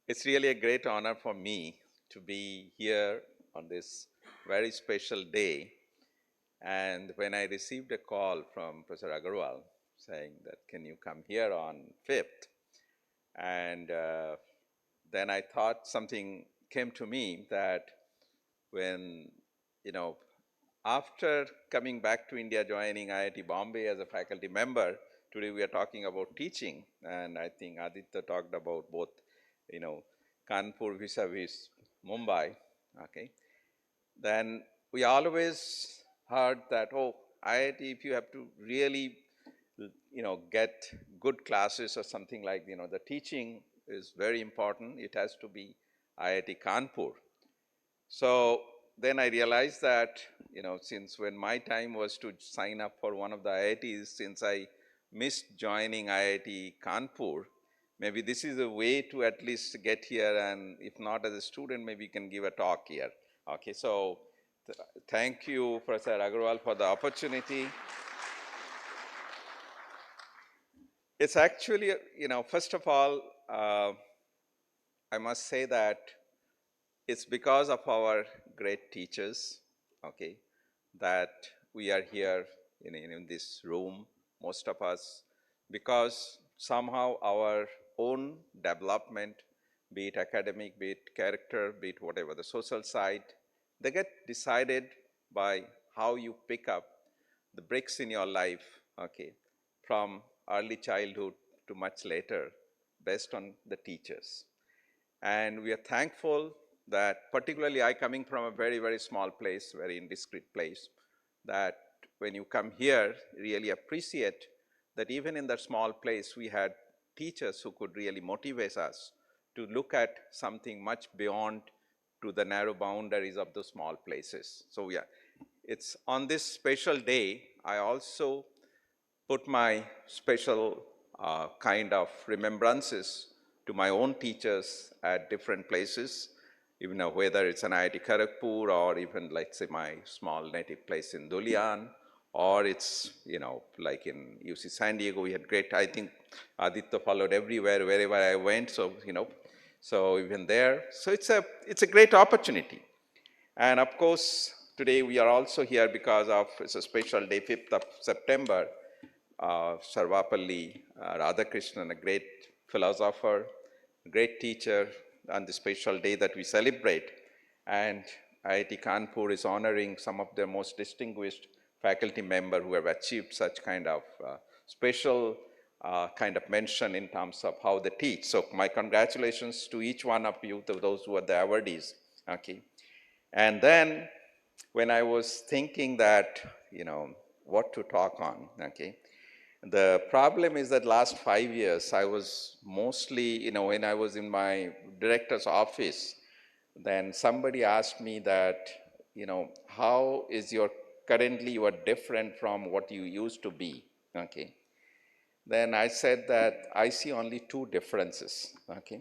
Speaker 9: It's really a great honor for me to be here on this very special day. And when I received a call from Professor Agarwal saying that, can you come here on 5th? And then I thought something came to me that when, after coming back to India, joining IIT Bombay as a faculty member, today we are talking about teaching. And I think Aditya talked about both, Kanpur vis-a-vis Mumbai, okay? Then we always heard that, oh, IIT, if you have to really, get good classes or something like, the teaching is very important. It has to be IIT Kanpur. So then I realized that, since when my time was to sign up for one of the IITs, since I missed joining IIT Kanpur, maybe this is a way to at least get here, and if not as a student, maybe you can give a talk here. Okay, so thank you, Professor Agarwal, for the opportunity. It's actually, first of all, I must say that it's because of our great teachers, okay, that we are here in this room, most of us, because somehow our own development, be it academic, be it character, be it whatever, the social side, they get decided by how you pick up the bricks in your life, okay, from early childhood to much later, based on the teachers. And we are thankful that, particularly I coming from a very, very small place, very indiscreet place, that when you come here, really appreciate that even in that small place, we had teachers who could really motivate us to look at something much beyond to the narrow boundaries of those small places. So yeah, it's on this special day, I also put my special kind of remembrances to my own teachers at different places, even whether it's an IIT Kharagpur or even, let's say, my small native place in Dulian, or it's, like in UC San Diego, we had great, I think Aditya followed everywhere, wherever I went, so, so even there. So it's a great opportunity. And of course, today we are also here because of, it's a special day, 5th of September, Sarvapalli Radhakrishnan, a great philosopher, a great teacher, on the special day that we celebrate. And IIT Kanpur is honoring some of their most distinguished faculty members who have achieved such kind of special kind of mention in terms of how they teach. So my congratulations to each one of you, to those who are the awardees. Okay. And then when I was thinking that, what to talk on, okay, the problem is that last 5 years, I was mostly, when I was in my director's office, then somebody asked me that, how is currently you are different from what you used to be, okay. Then I said that I see only two differences, okay.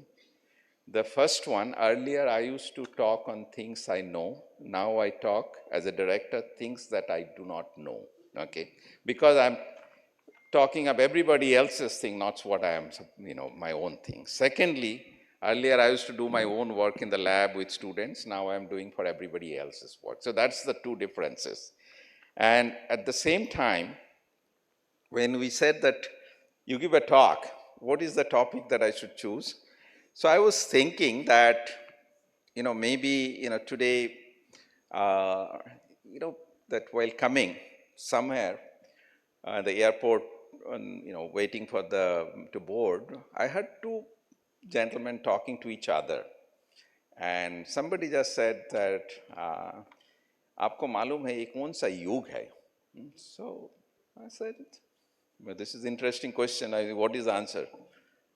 Speaker 9: The first one, earlier I used to talk on things I know. Now I talk as a director things that I do not know, okay? Because I'm talking of everybody else's thing, not what I am, my own thing. Secondly, earlier I used to do my own work in the lab with students. Now I'm doing for everybody else's work. So that's the two differences. And at the same time, when we said that you give a talk, what is the topic that I should choose? So I was thinking that, maybe, today, that while coming somewhere, the airport, waiting for to board, I heard two gentlemen talking to each other. And somebody just said that, आपको मालूम है ये कौन सा युग है? So I said, well, this is an interesting question. What is the answer?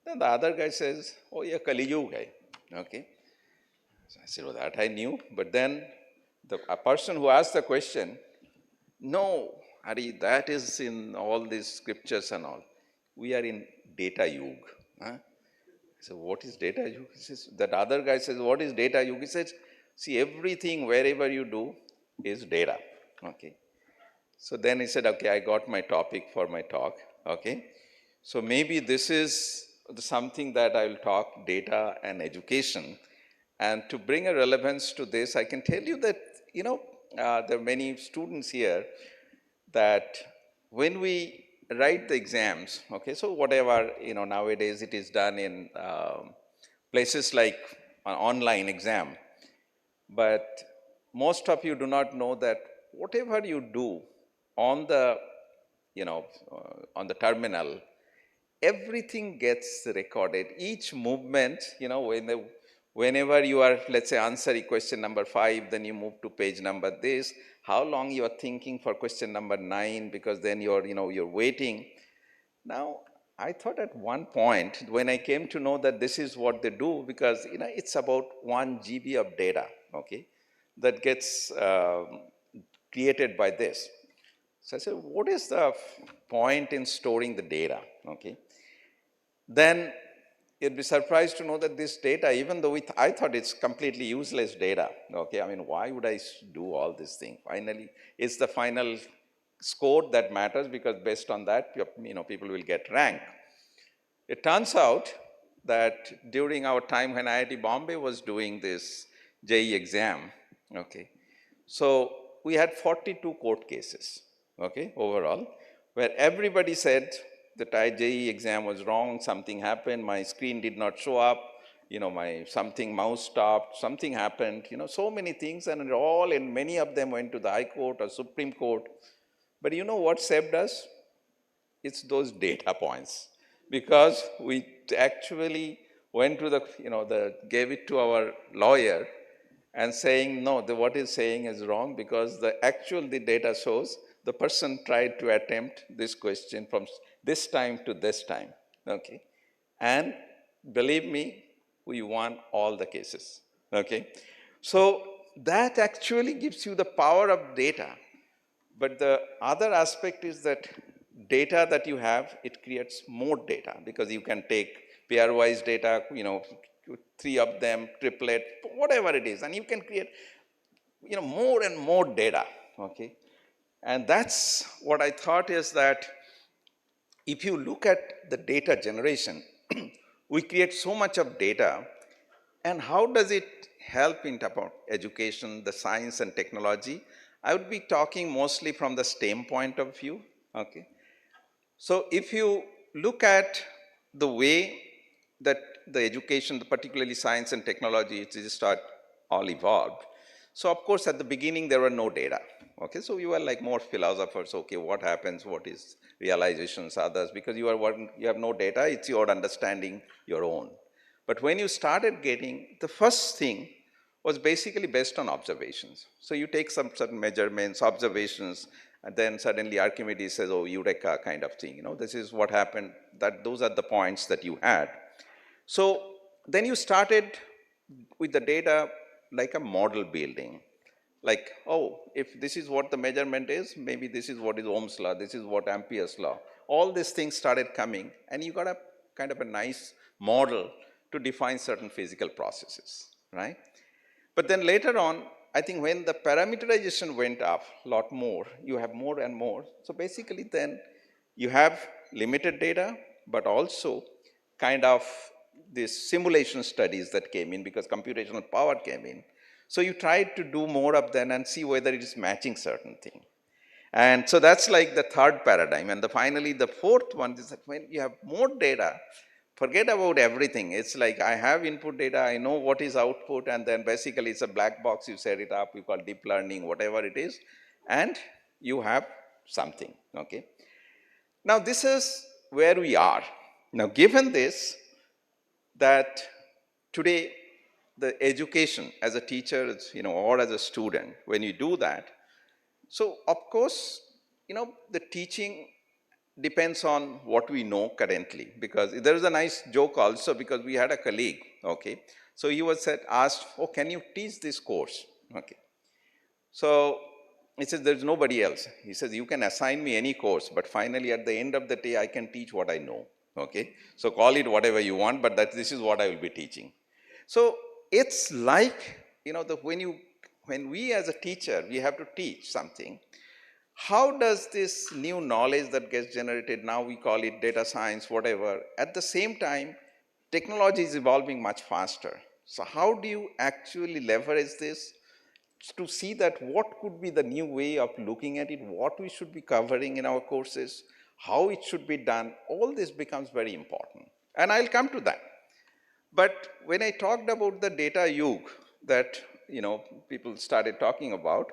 Speaker 9: Then the other guy says, oh, yeah, Kali Yuga hai. Okay. So I said, well, that I knew. But then a person who asked the question, no, Hari, that is in all these scriptures and all. We are in data yuga. Huh? So what is data yuga? He says, that other guy says, what is data yuga? He says, see, everything wherever you do is data. Okay. So then he said, okay, I got my topic for my talk. Okay. So maybe this is something that I will talk, data and education. And to bring a relevance to this, I can tell you that, there are many students here that when we write the exams, okay, so whatever, nowadays it is done in places like an online exam, but most of you do not know that whatever you do on the, on the terminal, everything gets recorded. Each movement, whenever you are, let's say, answering question number 5, then you move to page number this, how long you are thinking for question number 9, because then you're, you're waiting. Now, I thought at one point, when I came to know that this is what they do, because, it's about 1 GB of data, okay? that gets created by this. So I said, what is the point in storing the data? Okay. Then you'd be surprised to know that this data, even though I thought it's completely useless data, okay, I mean, why would I do all this thing? Finally, it's the final score that matters, because based on that, people will get ranked. It turns out that during our time when IIT Bombay was doing this JEE exam, okay, so we had 42 court cases, okay, overall, where everybody said that JEE exam was wrong, something happened, my screen did not show up, my mouse stopped, something happened, so many things, and many of them went to the High Court or Supreme Court. But you know what saved us? It's those data points, because we actually went to gave it to our lawyer and saying, no, what he's saying is wrong, because the data shows the person tried to attempt this question from this time to this time, okay? And believe me, we won all the cases, okay? So that actually gives you the power of data. But the other aspect is that data that you have, it creates more data, because you can take pairwise data, 3 of them, triplet, whatever it is, and you can create, more and more data, okay? And that's what I thought is that if you look at the data generation, we create so much of data, and how does it help in about education, the science and technology? I would be talking mostly from the STEM point of view, okay? So if you look at the way that the education, particularly science and technology, it just all evolved. So of course, at the beginning, there were no data, okay? So you were like more philosophers, okay, what happens, what is realizations, others, because you have no data, it's your understanding, your own. But when you started getting, the first thing was basically based on observations. So you take some certain measurements, observations, and then suddenly Archimedes says, oh, eureka kind of thing. This is what happened, those are the points that you had. So then you started with the data like a model building. Like, oh, if this is what the measurement is, maybe this is what is Ohm's law, this is what Ampere's law. All these things started coming, and you got a kind of a nice model to define certain physical processes, right? But then later on, I think when the parameterization went up a lot more, you have more and more. So basically then you have limited data, but also kind of these simulation studies that came in because computational power came in. So you tried to do more of them and see whether it is matching certain thing. And so that's like the third paradigm. And finally, the fourth one is that when you have more data, forget about everything. It's like I have input data, I know what is output, and then basically it's a black box, you set it up, you call deep learning, whatever it is, and you have something, okay? Now this is where we are. Now given this, that today the education as a teacher, or as a student, when you do that, so of course, the teaching depends on what we know currently, because there is a nice joke also, because we had a colleague, okay, so he was asked, oh, can you teach this course, okay, so he says, there's nobody else. He says, you can assign me any course, but finally at the end of the day, I can teach what I know, okay, so call it whatever you want, but this is what I will be teaching. So it's like, when we as a teacher, we have to teach something. How does this new knowledge that gets generated, now we call it data science, whatever, at the same time, technology is evolving much faster. So how do you actually leverage this to see that what could be the new way of looking at it, what we should be covering in our courses, how it should be done, all this becomes very important. And I'll come to that. But when I talked about the data yug that people started talking about,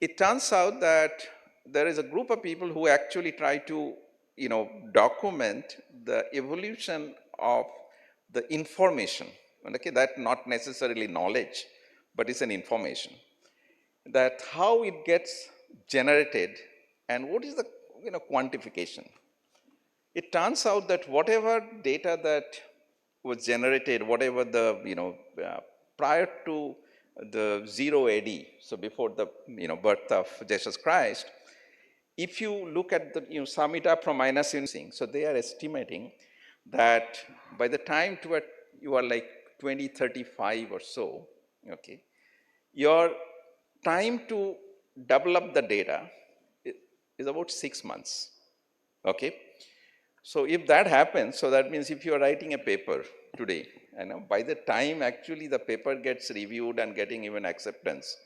Speaker 9: it turns out that there is a group of people who actually try to document the evolution of the information, okay, that not necessarily knowledge, but it's an information, that how it gets generated and what is the quantification. It turns out that whatever data that was generated, whatever the prior to the 0 AD, so before the birth of Jesus Christ, if you look at the, sum it up from minus infinity, so they are estimating that by the time you are like 2035 or so, okay, your time to develop the data is about 6 months, okay. So if that happens, so that means if you are writing a paper today, by the time actually the paper gets reviewed and getting even acceptance,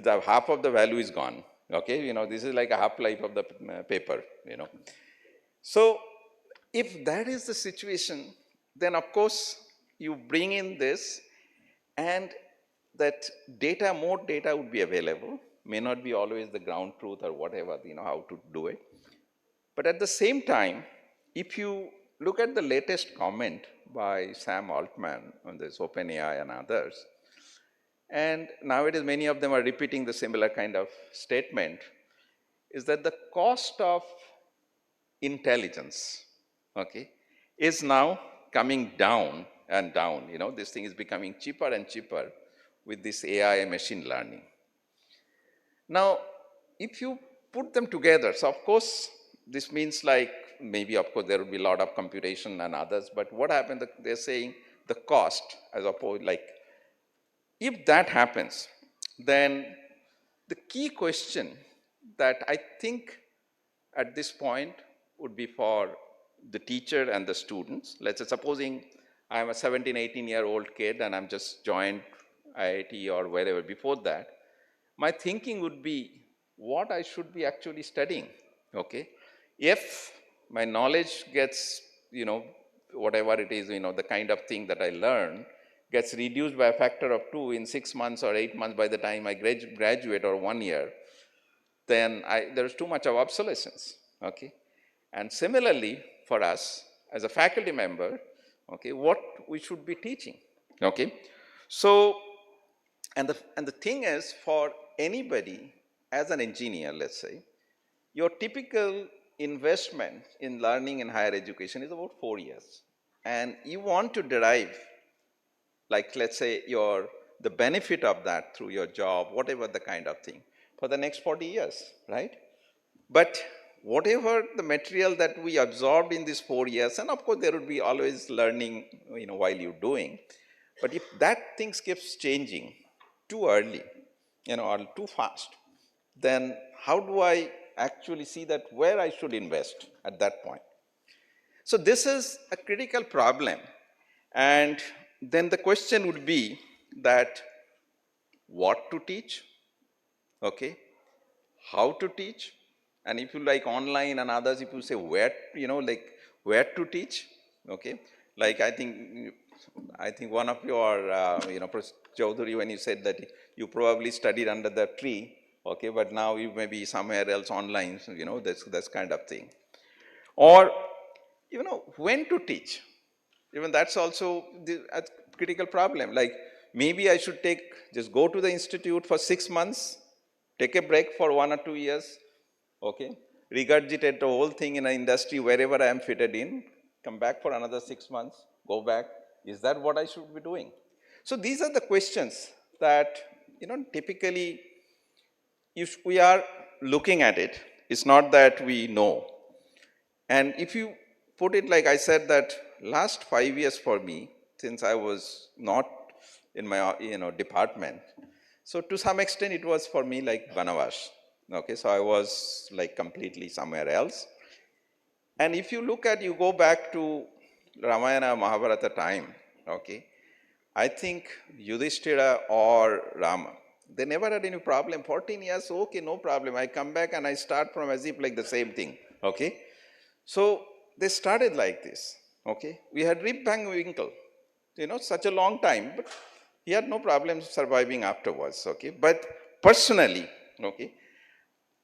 Speaker 9: half of the value is gone. Okay, this is like a half-life of the paper, So if that is the situation, then of course you bring in this, and that more data would be available, may not be always the ground truth or whatever, how to do it. But at the same time, if you look at the latest comment by Sam Altman on this OpenAI and others, and nowadays many of them are repeating the similar kind of statement, is that the cost of intelligence, okay, is now coming down and down. This thing is becoming cheaper and cheaper with this AI and machine learning. Now, if you put them together, so of course, this means like maybe of course there will be a lot of computation and others, but what happens, they're saying the cost as opposed, like if that happens, then the key question that I think at this point would be for the teacher and the students. Let's say supposing I'm a 17, 18-year-old kid and I'm just joined IIT or wherever before that, my thinking would be what I should be actually studying, okay? If my knowledge gets, whatever it is, the kind of thing that I learn gets reduced by a factor of 2 in 6 months or 8 months by the time I graduate, or 1 year, then there's too much of obsolescence, okay? And similarly for us as a faculty member, okay, what we should be teaching, okay? So, and the thing is, for anybody as an engineer, let's say, your typical investment in learning in higher education is about 4 years. And you want to derive, like let's say the benefit of that through your job, whatever the kind of thing, for the next 40 years, right? But whatever the material that we absorbed in these 4 years, and of course there would be always learning, while you're doing, but if that thing keeps changing too early, or too fast, then how do I actually see that where I should invest at that point? So this is a critical problem. And then the question would be that what to teach, okay, how to teach, and if you like online and others, if you say where, where to teach, okay, like I think one of your, Professor Chaudhuri, when you said that you probably studied under the tree, okay, but now you may be somewhere else online, so, that's kind of thing. Or, when to teach, even that's also a critical problem. Like maybe I should just go to the institute for 6 months, take a break for 1 or 2 years, okay, regurgitate the whole thing in an industry wherever I am fitted in, come back for another 6 months, go back. Is that what I should be doing? So these are the questions that, typically if we are looking at it, it's not that we know. And if you put it like I said, that last 5 years for me, since I was not in my department, so to some extent it was for me like Banavas. Okay, so I was like completely somewhere else. And if you go back to Ramayana, Mahabharata time, okay, I think Yudhishthira or Rama, they never had any problem. 14 years, okay, no problem. I come back and I start from as if like the same thing, okay. So they started like this, okay. We had Rip Van Winkle, such a long time, but he had no problem surviving afterwards, okay. But personally, okay,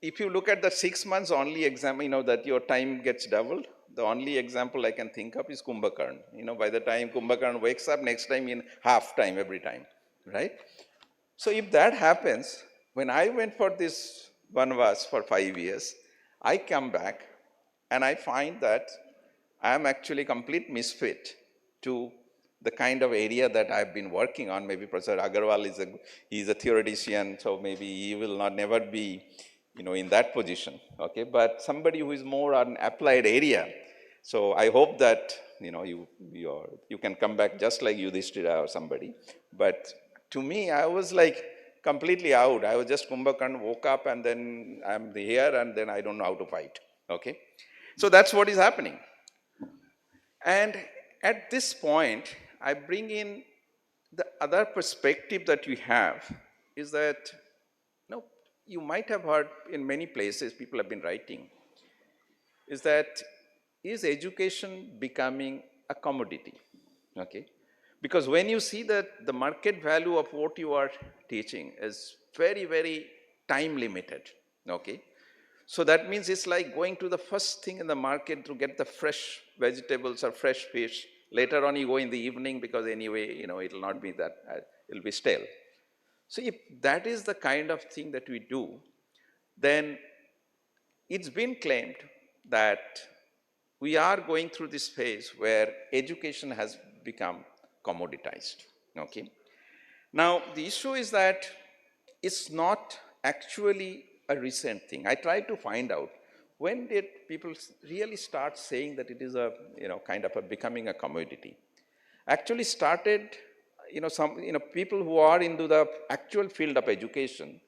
Speaker 9: if you look at the 6 months only example, that your time gets doubled, the only example I can think of is Kumbhakarna. By the time Kumbhakarna wakes up, next time in half time every time, right? So if that happens, when I went for this Vanvas for 5 years, I come back and I find that I am actually complete misfit to the kind of area that I've been working on. Maybe Professor Agarwal he's a theoretician, so maybe he will not never be, in that position. Okay, but somebody who is more on applied area. So I hope that you can come back just like Yudhishthira or somebody. But to me, I was like completely out. I was just Kumbhakarna, woke up, and then I'm here, and then I don't know how to fight. Okay, so that's what is happening. And at this point, I bring in the other perspective that we have is that, you might have heard in many places people have been writing, is that is education becoming a commodity? Okay, because when you see that the market value of what you are teaching is very, very time limited. Okay, so that means it's like going to the first thing in the market to get the fresh vegetables or fresh fish. Later on, you go in the evening because anyway, it'll not be that, it'll be stale. So if that is the kind of thing that we do, then it's been claimed that we are going through this phase where education has become commoditized. Okay. Now, the issue is that it's not actually a recent thing. I tried to find out when did people really start saying that it is a, kind of a becoming a commodity. Actually started, some, people who are into the actual field of education.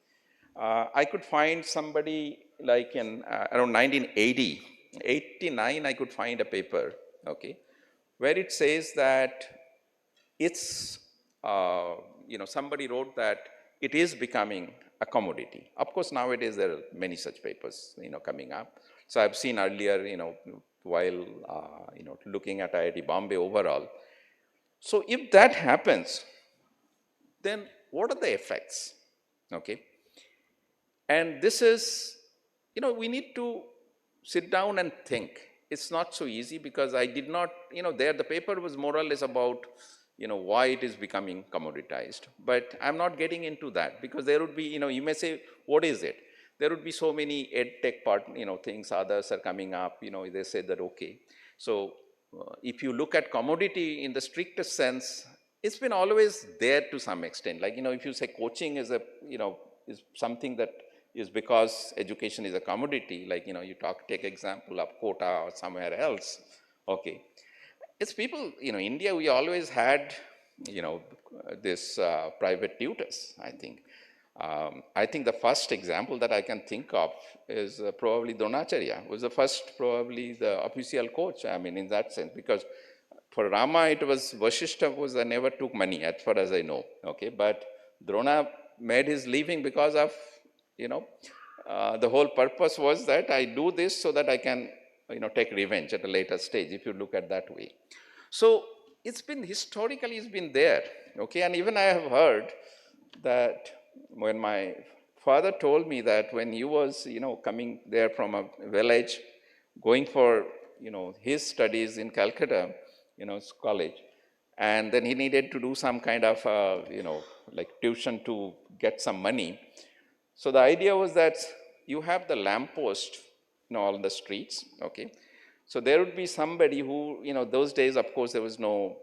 Speaker 9: I could find somebody like in around 1980, 89, I could find a paper, okay, where it says that it's, somebody wrote that it is becoming a commodity. Of course, nowadays there are many such papers, coming up. So I've seen earlier, while, looking at IIT Bombay overall. So if that happens, then what are the effects? Okay. And this is, we need to sit down and think. It's not so easy because I did not, there the paper was more or less about, why it is becoming commoditized. But I'm not getting into that because there would be, you may say, what is it? There would be so many ed tech things, others are coming up, they say that, okay. So if you look at commodity in the strictest sense, it's been always there to some extent. Like, if you say coaching is a, is something that is because education is a commodity, like, you take example of quota or somewhere else, okay. It's people, India, we always had, this private tutors, I think. I think the first example that I can think of is probably Dronacharya, was the first, probably the official coach, I mean, in that sense, because for Rama, it was Vashishta was never took money, as far as I know, okay, but Drona made his living because of, the whole purpose was that I do this so that I can, take revenge at a later stage, if you look at that way. So it's been, historically, it's been there, okay, and even I have heard that when my father told me that when he was, coming there from a village, going for, his studies in Calcutta, college, and then he needed to do some kind of, like tuition to get some money. So the idea was that you have the lamppost, on the streets, okay. So there would be somebody who, those days, of course, there was no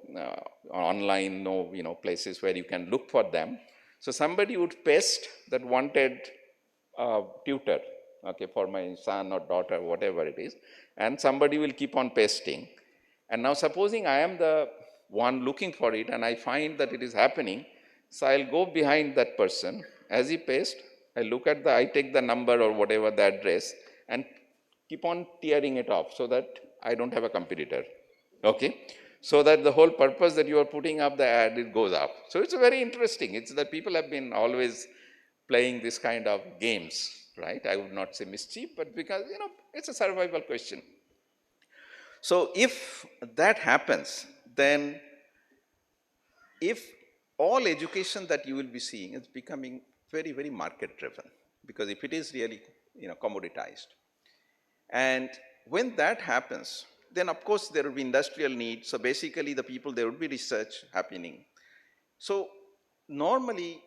Speaker 9: online, no, places where you can look for them. So somebody would paste that wanted a tutor, okay, for my son or daughter, whatever it is, and somebody will keep on pasting. And now supposing I am the one looking for it and I find that it is happening, so I'll go behind that person. As he pastes, I look at I take the number or whatever the address and keep on tearing it off so that I don't have a competitor, okay? So that the whole purpose that you are putting up the ad, it goes up. So it's very interesting. It's that people have been always playing this kind of games, right? I would not say mischief, but because, it's a survival question. So if that happens, then if all education that you will be seeing is becoming very, very market driven, because if it is really, commoditized, and when that happens, then of course there will be industrial need. So basically the people, there would be research happening. So normally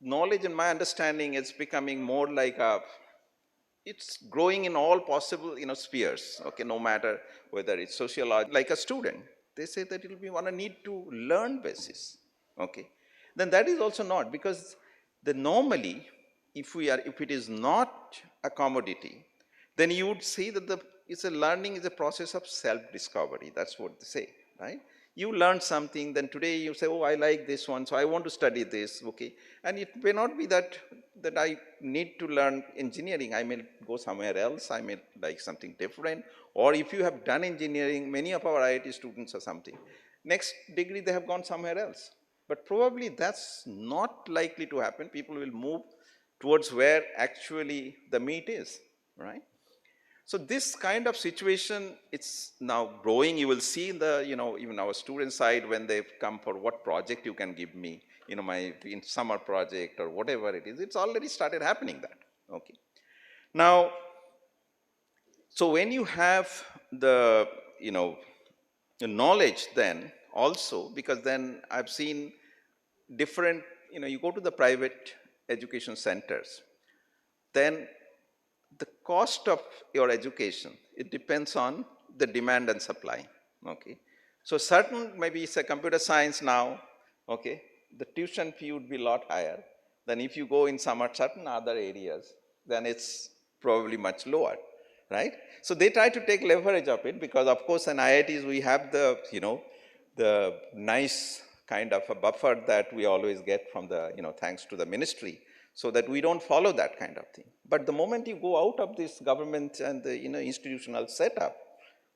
Speaker 9: knowledge, in my understanding, is becoming more like it's growing in all possible, spheres, okay, no matter whether it's sociology, like a student. They say that it will be on a need to learn basis. Okay. Then that is also not, because the normally, if it is not a commodity, then you would see that learning is a process of self-discovery. That's what they say, right? You learn something, then today you say, oh, I like this one, so I want to study this, okay? And it may not be that I need to learn engineering. I may go somewhere else, I may like something different. Or if you have done engineering, many of our IIT students or something, next degree they have gone somewhere else. But probably that's not likely to happen. People will move towards where actually the meat is, right? So this kind of situation, it's now growing. You will see in the, even our student side, when they come for what project you can give me, in summer project or whatever it is, it's already started happening that, okay. Now, so when you have the, the knowledge then also, because then I've seen different, you go to the private education centers, then the cost of your education, it depends on the demand and supply, okay. So certain, maybe it's a computer science now, okay, the tuition fee would be a lot higher than if you go in some certain other areas, then it's probably much lower, right? So they try to take leverage of it, because of course in IITs we have the, the nice kind of a buffer that we always get from the, thanks to the ministry, so that we don't follow that kind of thing. But the moment you go out of this government and the institutional setup,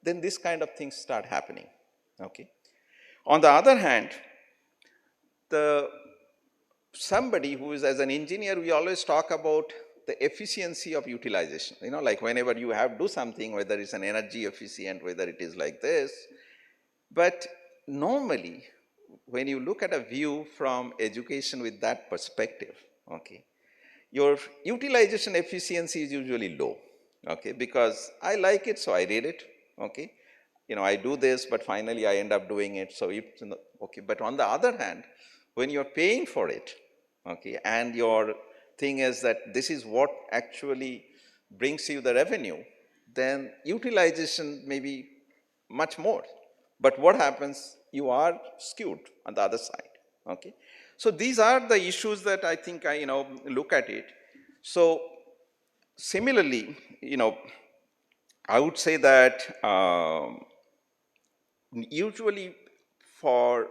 Speaker 9: then this kind of things start happening, okay. On the other hand, somebody who is, as an engineer, we always talk about the efficiency of utilization, like whenever you have to do something, whether it's an energy efficient, whether it is like this. But normally, when you look at a view from education with that perspective, okay, your utilization efficiency is usually low, okay, because I like it, so I read it, okay. I do this, but finally I end up doing it, so it's okay. But on the other hand, when you're paying for it, okay, and your thing is that this is what actually brings you the revenue, then utilization may be much more. But what happens? You are skewed on the other side, okay. So these are the issues that I think I, look at it. So similarly, I would say that usually for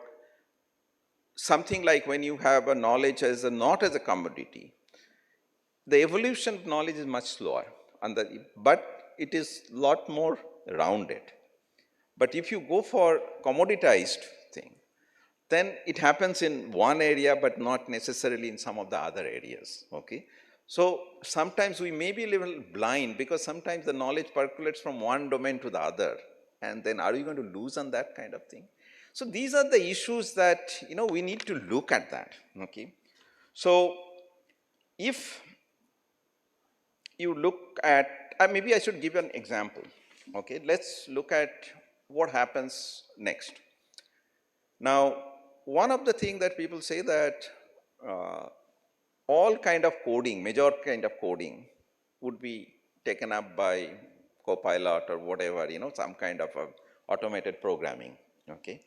Speaker 9: something like when you have a knowledge as not as a commodity, the evolution of knowledge is much slower, but it is a lot more rounded. But if you go for commoditized thing, then it happens in one area, but not necessarily in some of the other areas, okay. So sometimes we may be a little blind, because sometimes the knowledge percolates from one domain to the other, and then are you going to lose on that kind of thing? So these are the issues that, we need to look at that, okay. So if you look at, maybe I should give you an example, okay. Let's look at what happens next. Now, one of the things that people say that all kind of coding, major kind of coding would be taken up by Copilot or whatever, some kind of automated programming, okay.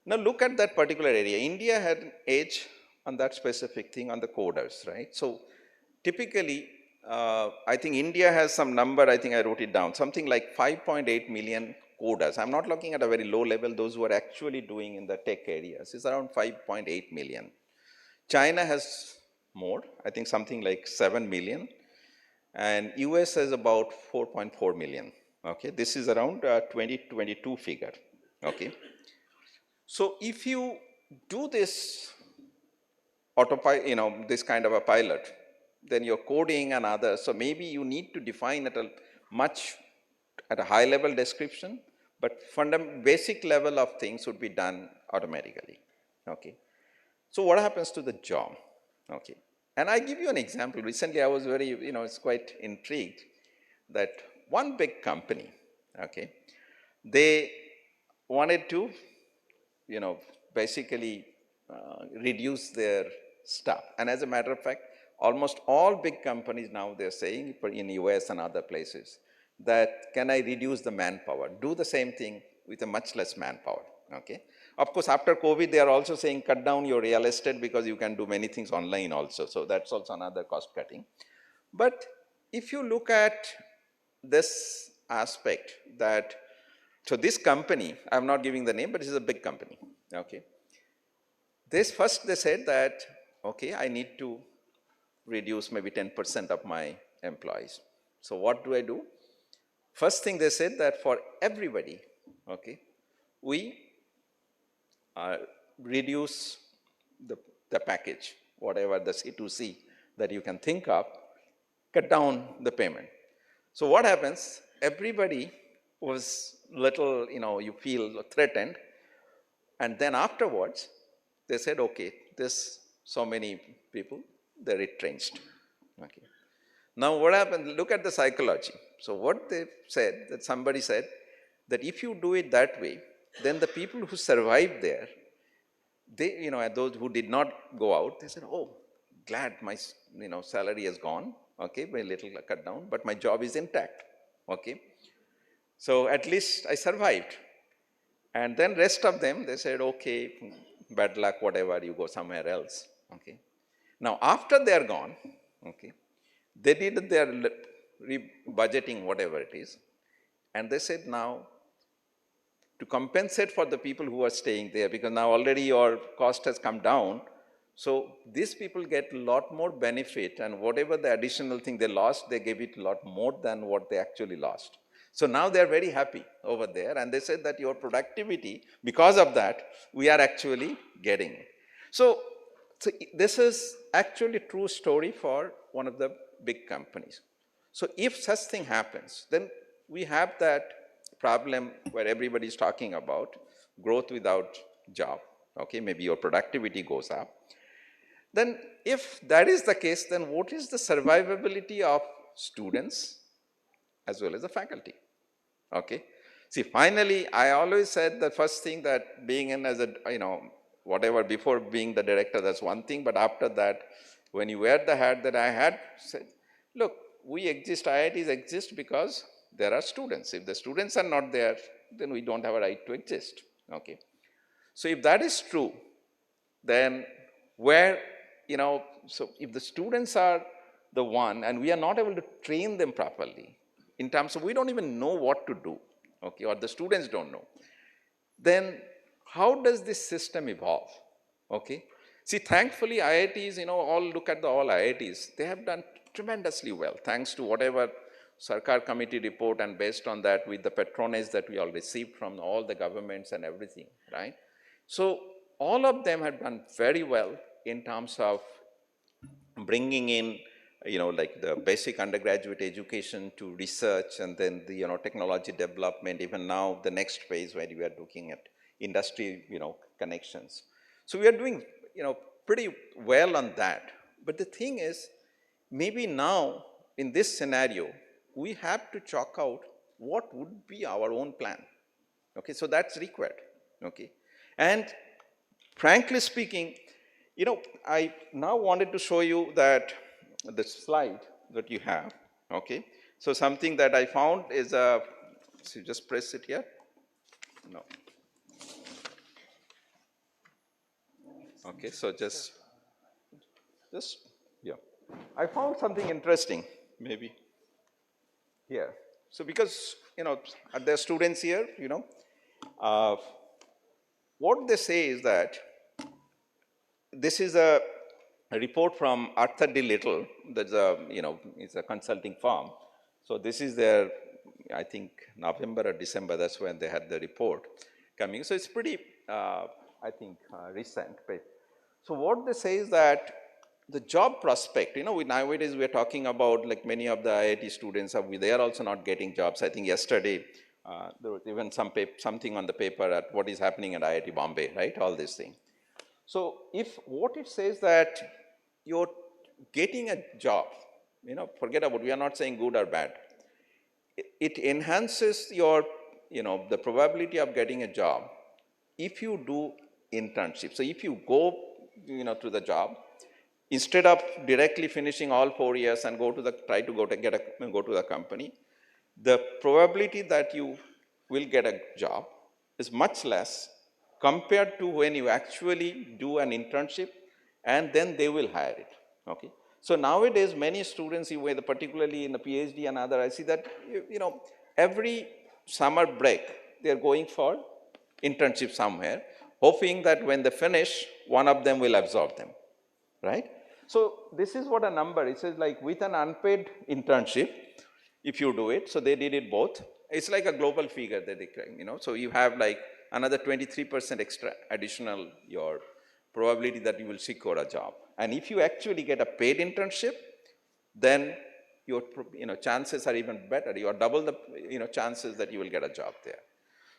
Speaker 9: Now look at that particular area. India had an edge on that specific thing on the coders, right? So typically, I think India has some number, I think I wrote it down, something like 5.8 million coders. I'm not looking at a very low level, those who are actually doing in the tech areas. It's around 5.8 million. China has more, I think something like 7 million. And US has about 4.4 million. Okay, this is around 2022 figure. Okay. So if you do this this kind of a pilot, then your coding and others, so maybe you need to define at a high level description, but basic level of things would be done automatically, okay. So what happens to the job, okay? And I give you an example. Recently I was very, it's quite intrigued that one big company, okay, they wanted to, basically reduce their staff. And as a matter of fact, almost all big companies now they're saying in US and other places that can I reduce the manpower, do the same thing with a much less manpower, Okay. Of course, after COVID, they are also saying cut down your real estate because you can do many things online also. So that's also another cost cutting. But if you look at this aspect that, so this company, I'm not giving the name, but it's a big company. Okay. First they said that, okay, I need to reduce maybe 10% of my employees. So what do I do? First thing they said that for everybody, okay, we reduce the package, whatever the C2C that you can think of, cut down the payment. So what happens? Everybody was little, you feel threatened. And then afterwards, they said, okay, this so many people, they're retrenched. Okay. Now what happened? Look at the psychology. So what they said, that somebody said, that if you do it that way, then the people who survived there, they, those who did not go out, they said, oh, glad my, salary has gone, okay, by a little cut down, but my job is intact, okay. So at least I survived. And then rest of them, they said, okay, bad luck, whatever, you go somewhere else, okay. Now, after they are gone, okay, they did their budgeting, whatever it is, and they said now, to compensate for the people who are staying there, because now already your cost has come down, so these people get a lot more benefit, and whatever the additional thing they lost, they gave it a lot more than what they actually lost. So now they're very happy over there, and they said that your productivity, because of that, we are actually getting it. So this is actually a true story for one of the big companies. So if such thing happens, then we have that problem where everybody is talking about growth without job, okay, maybe your productivity goes up. Then if that is the case, then what is the survivability of students as well as the faculty? Okay. See, finally, I always said the first thing that being in as a, whatever, before being the director, that's one thing, but after that, when you wear the hat that I had said, look, we exist, IITs exist because there are students. If the students are not there, then we don't have a right to exist, okay. So if that is true, then where, so if the students are the one and we are not able to train them properly, in terms of we don't even know what to do, okay, or the students don't know, then how does this system evolve, okay? See, thankfully, IITs, all look at all IITs, they have done tremendously well, thanks to whatever Sarkar committee report, and based on that with the patronage that we all received from all the governments and everything, right? So all of them have done very well in terms of bringing in, like the basic undergraduate education to research, and then the, technology development, even now the next phase where we are looking at industry, connections. So we are doing, pretty well on that. But the thing is, maybe now in this scenario, we have to chalk out what would be our own plan. Okay, so that's required. Okay, and frankly speaking, I now wanted to show you that the slide that you have. Okay, so something that I found is so you just press it here. No. Okay, so just yeah. I found something interesting, maybe here. So because, are there students here, what they say is that this is a report from Arthur D. Little, that's a, it's a consulting firm. So this is their, I think, November or December, that's when they had the report coming. So it's pretty, I think, recent. So what they say is that the job prospect, nowadays we're talking about, like many of the IIT students, they are also not getting jobs. I think yesterday, there was even something on the paper at what is happening at IIT Bombay, right, all these things. So if what it says that you're getting a job, forget about, we are not saying good or bad. It enhances your, the probability of getting a job if you do internship. So if you go, to the job, instead of directly finishing all 4 years and go to the company, the probability that you will get a job is much less compared to when you actually do an internship and then they will hire it, okay? So nowadays, many students, particularly in the PhD and other, I see that, every summer break, they're going for internship somewhere, hoping that when they finish, one of them will absorb them, right? So this is what a number, it says like with an unpaid internship, if you do it, so they did it both, it's like a global figure that they claim, so you have like another 23% extra additional your probability that you will secure a job. And if you actually get a paid internship, then your chances are even better. You are double the chances that you will get a job there.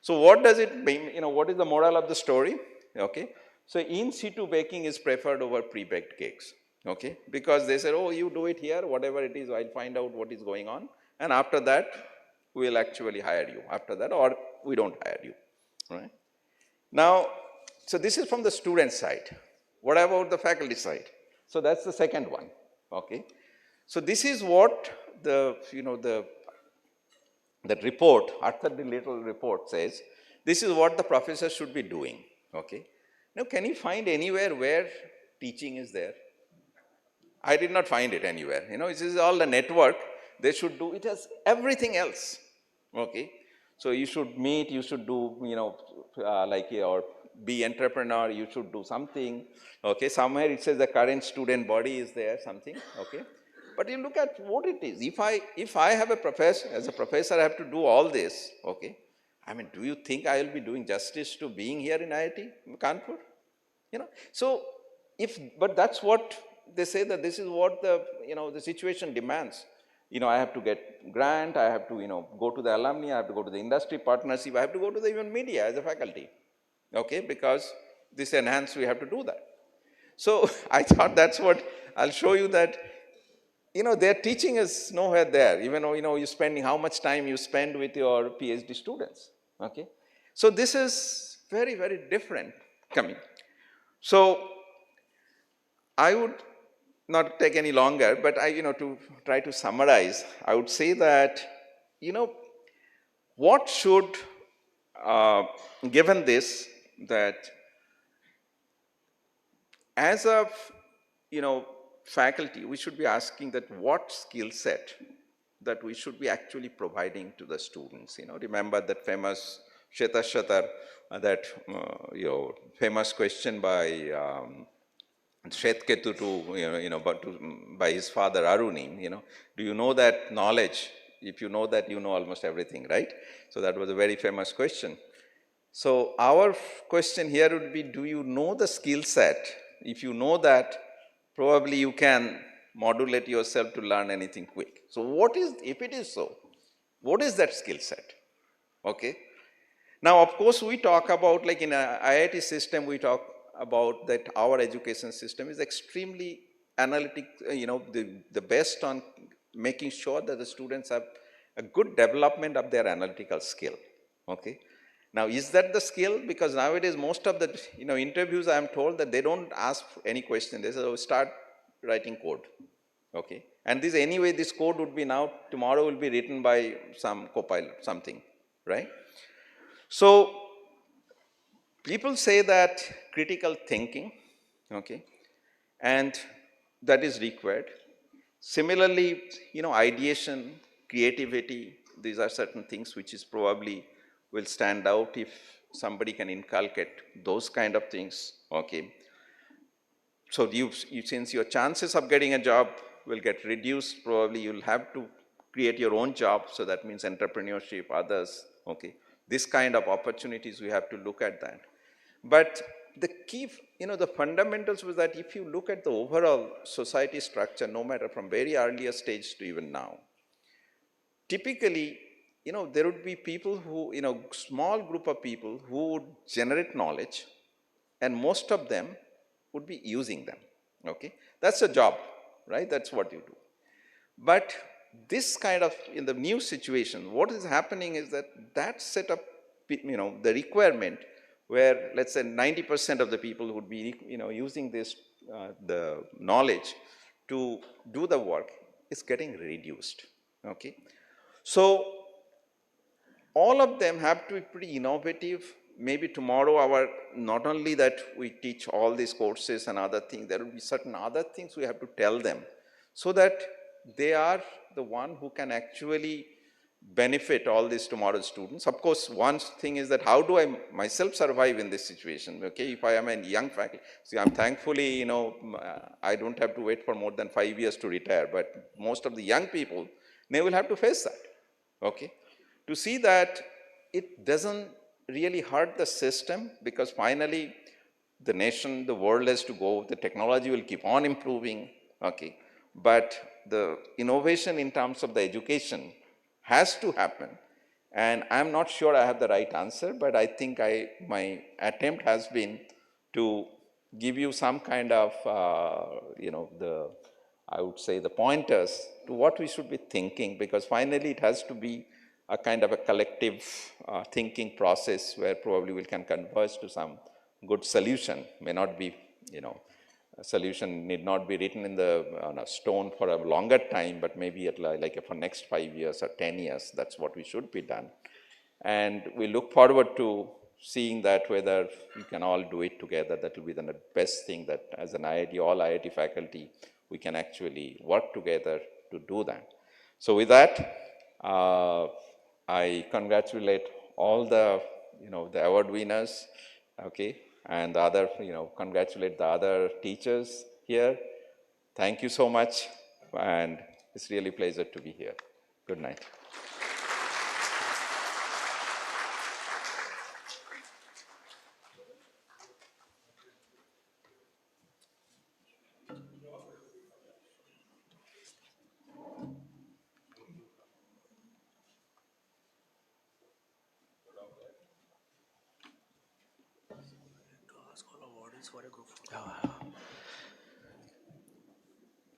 Speaker 9: So what does it mean? What is the moral of the story? Okay, so in situ baking is preferred over pre-baked cakes. Okay, because they said, oh, you do it here, whatever it is, I'll find out what is going on, and after that we'll actually hire you. After that, or we don't hire you. Right? Now, so this is from the student side. What about the faculty side? So that's the second one. Okay, so this is what the that report, Arthur D. Little report says, this is what the professor should be doing, okay? Now, can you find anywhere where teaching is there? I did not find it anywhere. This is all the network. They should do it as everything else, okay? So you should meet, you should do, or be entrepreneur, you should do something, okay? Somewhere it says the current student body is there, something, okay? But you look at what it is. If I have a professor, as a professor, I have to do all this, okay? I mean, do you think I will be doing justice to being here in IIT Kanpur? So but that's what they say, that this is what the situation demands. I have to get grant, I have to, go to the alumni, I have to go to the industry partnership, I have to go to the even media as a faculty, okay? Because this enhanced, we have to do that. So I thought that's what I'll show you, that their teaching is nowhere there, even though, you're spending how much time you spend with your PhD students, okay? So this is very, very different coming. So I would not take any longer, but to try to summarize, I would say that, what should, given this, that as a, faculty, we should be asking that what skill set that we should be actually providing to the students. Remember that famous Shatar, that famous question by Shetketu by his father Aruni. Do you know that knowledge? If you know that, you know almost everything, right? So that was a very famous question. So our question here would be: do you know the skill set? If you know that, probably you can modulate yourself to learn anything quick. So what is, if it is so, what is that skill set? Okay. Now, of course, we talk about, like in a IIT system, we talk about that our education system is extremely analytic, the best on making sure that the students have a good development of their analytical skill. Okay. Now, is that the skill? Because nowadays, most of the interviews, I am told that they don't ask any question. They say, oh, start writing code, okay? And this anyway, this code would be now, tomorrow will be written by some copilot, something, right? So, people say that critical thinking, okay, and that is required. Similarly, ideation, creativity, these are certain things which is probably will stand out if somebody can inculcate those kind of things, okay. So since your chances of getting a job will get reduced, probably you'll have to create your own job, so that means entrepreneurship, others, okay. This kind of opportunities, we have to look at that. But the key, the fundamentals was that if you look at the overall society structure, no matter from very earlier stage to even now, typically, there would be people who, small group of people who would generate knowledge, and most of them would be using them, okay? That's a job, right? That's what you do. But this kind of, in the new situation, what is happening is that set up, the requirement where, let's say, 90% of the people would be, using this, the knowledge to do the work, is getting reduced, okay? So all of them have to be pretty innovative, maybe tomorrow not only that we teach all these courses and other things, there will be certain other things we have to tell them so that they are the one who can actually benefit all these tomorrow's students. Of course, one thing is that how do I myself survive in this situation? Okay, if I am a young faculty, see, I'm thankfully, I don't have to wait for more than 5 years to retire, but most of the young people, they will have to face that. Okay, to see that it doesn't really hurt the system, because finally the nation, the world has to go, the technology will keep on improving, okay, but the innovation in terms of the education has to happen. And I'm not sure I have the right answer, but I think my attempt has been to give you some kind of, I would say the pointers to what we should be thinking, because finally it has to be a kind of a collective thinking process where probably we can converge to some good solution. May not be, a solution need not be written on a stone for a longer time, but maybe like for next 5 years or 10 years, that's what we should be done. And we look forward to seeing that whether we can all do it together. That will be the best thing, that as an IIT, all IIT faculty, we can actually work together to do that. So with that, I congratulate all the, the award winners, okay, and the other, congratulate the other teachers here. Thank you so much, and it's really a pleasure to be here. Good night.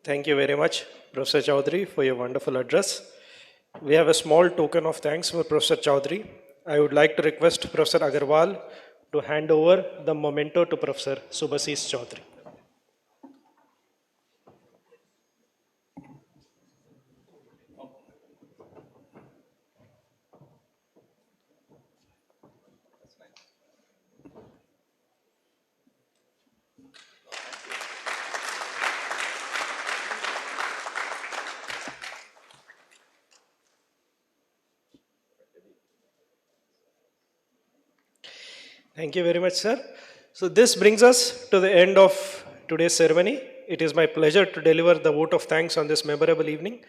Speaker 3: Thank you very much, Professor Chaudhuri, for your wonderful address. We have a small token of thanks for Professor Chaudhuri. I would like to request Professor Agarwal to hand over the memento to Professor Subhasis Chaudhuri. Thank you very much, sir. So this brings us to the end of today's ceremony. It is my pleasure to deliver the vote of thanks on this memorable evening.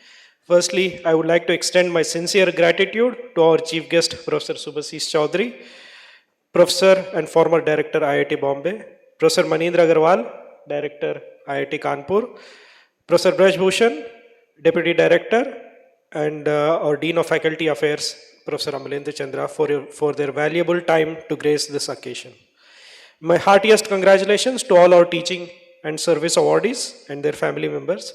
Speaker 3: Firstly, I would like to extend my sincere gratitude to our chief guest, Professor Subhasis Chaudhuri, Professor and former Director IIT Bombay, Professor Manindra Agarwal, Director IIT Kanpur, Professor Braj Bhushan, Deputy Director, and our Dean of Faculty Affairs, Professor Amalendra Chandra, for their valuable time to grace this occasion. My heartiest congratulations to all our teaching and service awardees and their family members.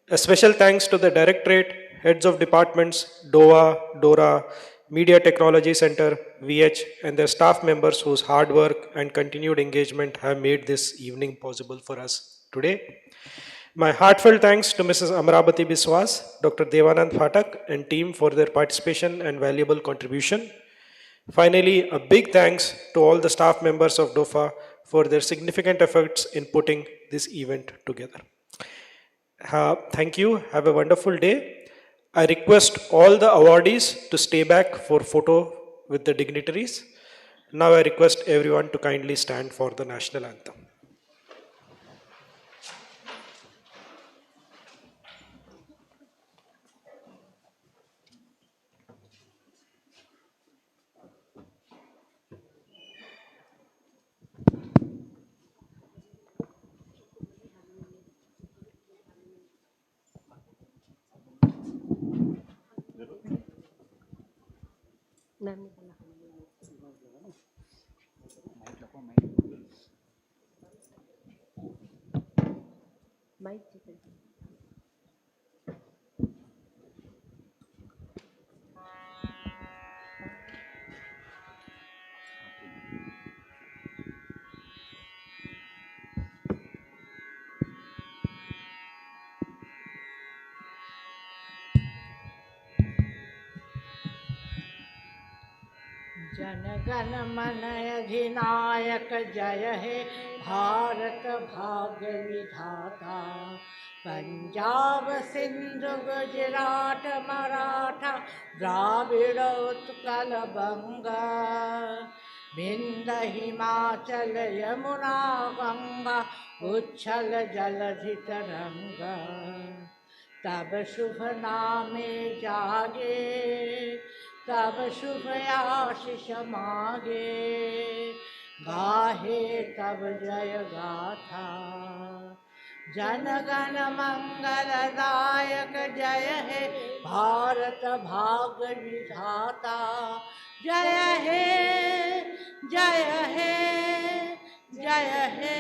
Speaker 3: A special thanks to the Directorate, heads of departments, DOA, DORA, Media Technology Center, VH, and their staff members whose hard work and continued engagement have made this evening possible for us today. My heartfelt thanks to Mrs. Amrabati Biswas, Dr. Devanand Phatak, and team for their participation and valuable contribution. Finally, a big thanks to all the staff members of DOFA for their significant efforts in putting this event together. Thank you. Have a wonderful day. I request all the awardees to stay back for photo with the dignitaries. Now I request everyone to kindly stand for the national anthem.
Speaker 1: Jana Gana मन अधिनायक जय हे भारत भाग्य विधाता। पंजाब सिंधु गुजरात मराठा द्राविड़ उत्कल बंगा। विंध्य हिमाचल यमुना गंगा उच्छल जलधि तरंगा। तब शुभ नामे जागे तब शुभ आशीष मागे। गाहे तब जय गाथा जन गण मंगलदायक जय हे भारत भाग्य विधाता। जय हे जय हे जय हे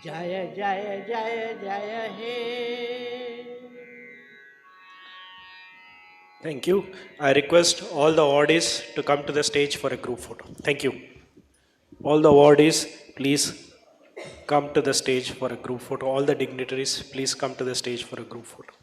Speaker 1: जय जय जय जय हे।
Speaker 3: Thank you. I request all the awardees to come to the stage for a group photo. Thank you. All the awardees, please come to the stage for a group photo. All the dignitaries, please come to the stage for a group photo.